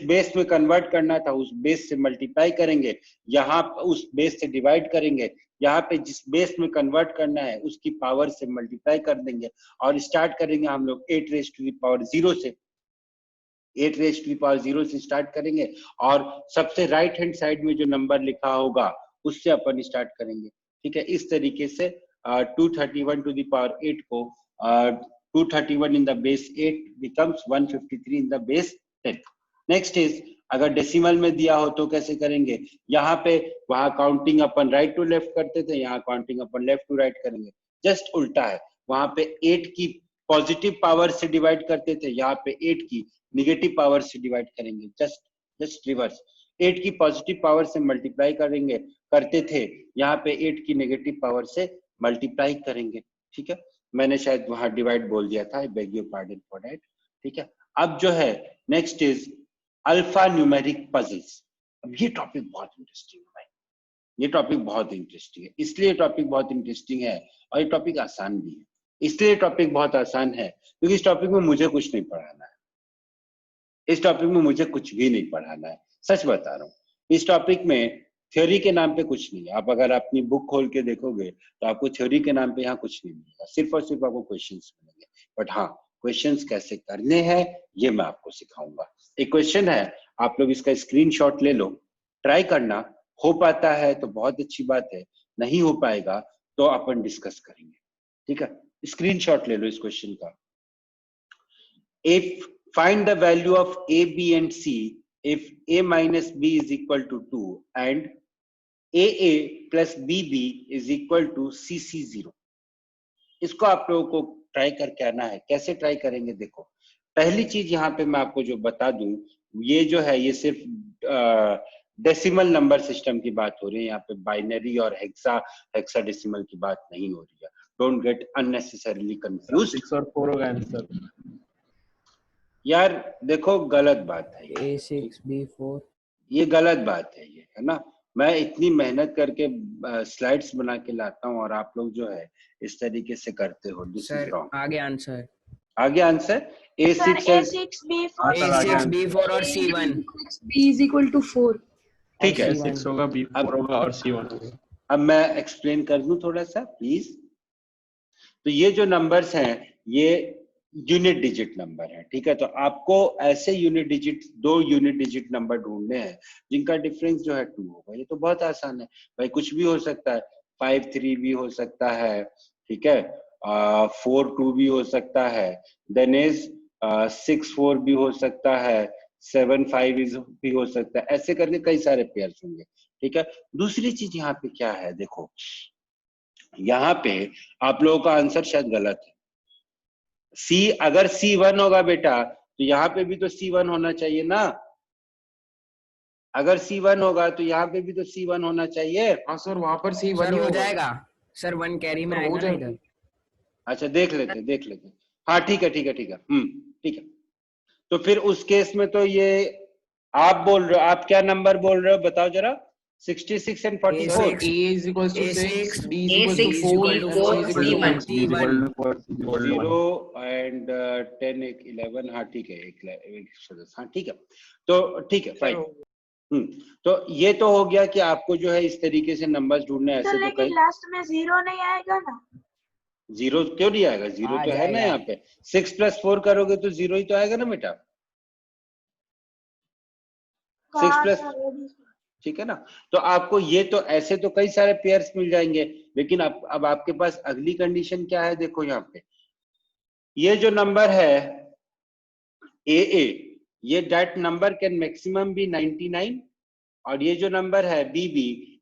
बेस में कन्वर्ट करना था उस बेस से मल्टीप्लाई करेंगे, यहाँ उस बेस से डिवाइड करेंगे। यहाँ पे जिस बेस में कन्वर्ट करना है उसकी पावर से मल्टीप्लाई कर देंगे और स्टार्ट करेंगे हम लोग 8 रेज़ टू द पावर 0 से। 8 रेज़ टू द पावर 0 से स्टार्ट करेंगे और सबसे राइट हैंड साइड में जो नंबर लिखा होगा उससे अपन स्टार्ट करेंगे। ठीक है, इस तरीके से 231 टू द पावर 8 को 231 in the base 8 becomes 153 in the base 10। Next is, अगर डेसिमल में दिया हो तो कैसे करेंगे? यहाँ पे वहां काउंटिंग अपन राइट टू लेफ्ट करते थे, यहाँ काउंटिंग अपन लेफ्ट टू राइट करेंगे। जस्ट उल्टा है, वहां पे 8 की पॉजिटिव पावर से डिवाइड करते थे, यहाँ पे 8 की निगेटिव पावर से डिवाइड करेंगे। जस्ट रिवर्स, 8 की पॉजिटिव पावर से मल्टीप्लाई करते थे, यहाँ पे 8 की नेगेटिव पावर से मल्टीप्लाई करेंगे। ठीक है, मैंने शायद वहां डिवाइड बोल दिया था, I beg your pardon for that. ठीक है, अब जो है next is alpha numeric puzzles. अब ये टॉपिक बहुत इंटरेस्टिंग है भाई, ये टॉपिक बहुत इंटरेस्टिंग है। इसलिए टॉपिक बहुत इंटरेस्टिंग है और ये टॉपिक आसान भी है। इसलिए टॉपिक बहुत आसान है क्योंकि इस टॉपिक में मुझे कुछ नहीं पढ़ाना है, इस टॉपिक में मुझे कुछ भी नहीं पढ़ाना है, सच बता रहा हूँ। इस टॉपिक में थ्योरी के नाम पे कुछ नहीं है। आप अगर अपनी बुक खोल के देखोगे तो आपको थ्योरी के नाम पे यहाँ कुछ नहीं मिलेगा, सिर्फ और सिर्फ आपको क्वेश्चंस मिलेंगे। बट हाँ, क्वेश्चंस कैसे करने हैं ये मैं आपको सिखाऊंगा। एक क्वेश्चन है, आप लोग इसका स्क्रीनशॉट ले लो, ट्राई करना। हो पाता है तो बहुत अच्छी बात है, नहीं हो पाएगा तो अपन डिस्कस करेंगे। ठीक है, स्क्रीनशॉट ले लो इस क्वेश्चन का। If find the value of a, b and c if a minus b is equal to 2 and aa plus bb is equal to cc0। इसको आप लोगों को ट्राई करके आना है। कैसे ट्राई करेंगे? देखो, पहली चीज यहाँ पे मैं आपको जो बता दूं, ये जो है ये सिर्फ डेसिमल नंबर सिस्टम की बात हो रही है, यहाँ पे बाइनरी और हेक्साडेसिमल की बात नहीं हो रही है। Don't get unnecessarily confused. 6 और 4 होगा आंसर। यार देखो, गलत बात है ये, A6 B4, ये गलत बात है, ये है ना। मैं इतनी मेहनत करके स्लाइड्स बना के लाता हूँ और आप लोग जो है इस तरीके से करते हो। This is wrong. आगे आंसर, आगे आंसर A6 B4 और C1 B is equal to 4। ठीक है, 6 होगा, B4 होगा और C1 होगा। अब मैं एक्सप्लेन कर दूं थोड़ा सा प्लीज। तो ये जो नंबर्स हैं ये यूनिट डिजिट नंबर है। ठीक है, तो आपको ऐसे दो यूनिट डिजिट नंबर ढूंढने हैं जिनका डिफरेंस जो है 2 होगा। ये तो बहुत आसान है भाई, कुछ भी हो सकता है। 5-3 भी हो सकता है, ठीक है, 4-2 भी हो सकता है, देन इज 6-4 भी हो सकता है, 7-5 भी हो सकता है। ऐसे करके कई सारे पेयर्स होंगे। ठीक है, दूसरी चीज यहाँ पे क्या है, देखो यहाँ पे आप लोगों का आंसर शायद गलत है। अगर C1 होगा बेटा तो यहाँ पे भी तो C1 होना चाहिए ना। अगर C1 होगा तो यहाँ पे भी तो C1 होना चाहिए। हाँ सर, वहां पर C1 सर हो जाएगा सर, 1 कैरी में आएगा ना इधर। अच्छा देख लेते। हाँ ठीक है। ठीक है, तो फिर उस केस में तो ये आप बोल रहे हो, आप क्या नंबर बोल रहे हो बताओ जरा। 66 and 44. A is equals to 6, B is equals to A6 4, equal to and C is equal to 4, 1. C1. 0 and 10 एक 11. हाँ ठीक है, एक सदस्य. हाँ ठीक है, तो ठीक है, फाइन. तो ये तो हो गया कि आपको जो है इस तरीके से नंबर्स ढूंढने ऐसे. तो लेकिन लास्ट में 0 नहीं आएगा ना? 0 क्यों नहीं आएगा? 0 तो है ना यहाँ पे. 6 + 4 करोगे तो 0 ही तो आएगा ना बेटा. 6+, ठीक है ना. तो आपको ये तो ऐसे तो कई सारे पेयर्स मिल जाएंगे, लेकिन अब आपके पास अगली कंडीशन क्या है? देखो यहाँ पे ये जो नंबर है AA, ये that number can maximum be 99, और ये जो नंबर है BB,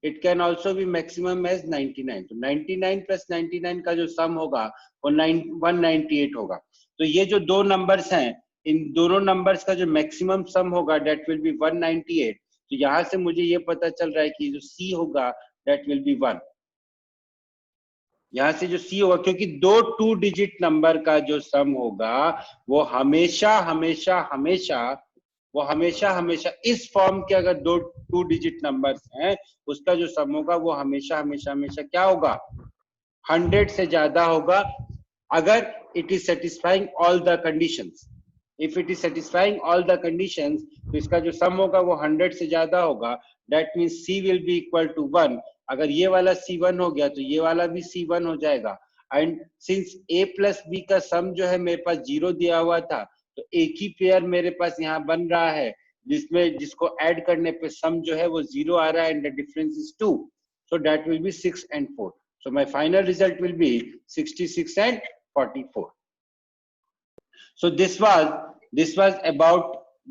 it can also be maximum as 99. तो 99 + 99 का जो सम होगा वो 198 होगा. तो ये जो दो नंबर्स हैं, इन दोनों नंबर्स का जो मैक्सिमम सम होगा दैट विल बी 198. तो यहां से मुझे ये पता चल रहा है कि जो C होगा दैट विल बी 1. यहां से जो C होगा, क्योंकि दो 2 डिजिट नंबर का जो सम होगा वो हमेशा इस फॉर्म के, अगर दो 2 डिजिट नंबर्स हैं उसका जो सम होगा वो हमेशा क्या होगा? 100 से ज्यादा होगा, अगर it is satisfying all the conditions. If it is satisfying all the conditions, तो इसका जो सम होगा वो 100 से ज्यादा होगा. That means C will be equal to 1. अगर ये वाला C1 हो गया तो ये वाला भी C1 हो जाएगा. एंड सिंस A + B का सम जो है मेरे पास 0 दिया हुआ था, तो एक ही पेयर मेरे पास यहाँ बन रहा है जिसको ऐड करने पे सम जो है वो 0 आ रहा है, and the difference is 2. So that will be 6 and 4. So my final result will be 66 and 44. So this was about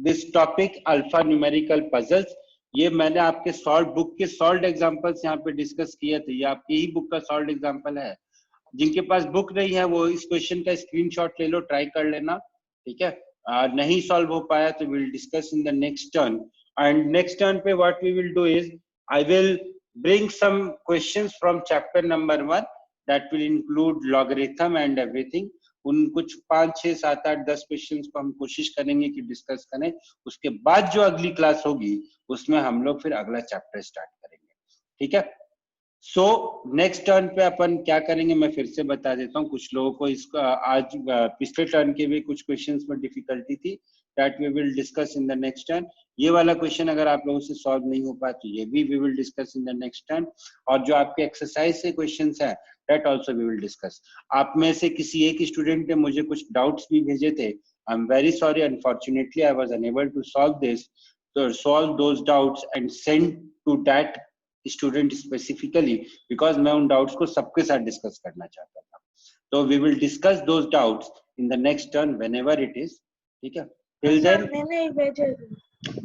this topic alphanumerical puzzles. ये मैंने आपके सॉल्व बुक के सॉल्व एग्जांपल्स यहाँ पे डिस्कस किए थे. ये आपकी ही बुक का सॉल्व एग्जांपल है. जिनके पास बुक नहीं है वो इस क्वेश्चन का स्क्रीनशॉट ले लो, ट्राई कर लेना, ठीक है. नहीं सॉल्व हो पाया तो will discuss in the next turn. And next turn पे what we will do is I will bring some questions from chapter number 1 that will include logarithm and everything. उन कुछ 5, 6, 7, 8, 10 क्वेश्चंस को हम कोशिश करेंगे कि डिस्कस करें. उसके बाद जो अगली क्लास होगी उसमें हम लोग फिर अगला चैप्टर स्टार्ट करेंगे, ठीक है. सो नेक्स्ट टर्न पे अपन क्या करेंगे मैं फिर से बता देता हूँ. कुछ लोगों को इसका आज पिछले टर्न के भी कुछ क्वेश्चंस में डिफिकल्टी थी, that we will discuss in the next turn. ये वाला क्वेश्चन अगर आप लोगों से सॉल्व नहीं हो पाया तो ये भी we will discuss in the next turn. और जो आपके एक्सरसाइज से क्वेश्चंस है that also we will discuss. आप में से किसी एक स्टूडेंट ने मुझे कुछ डाउट्स भी भेजे थे. I am very sorry, unfortunately I was unable to solve this. तो solve those doubts and send to that student specifically, because मैं उन डाउट्स को सबके साथ डिस्कस करना चाहता था. तो we will discuss those doubts in the next turn whenever it is, ठीक है. टिल देन मैंने ही भेजे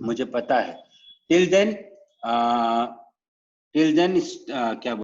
मुझे पता है. टिल देन क्या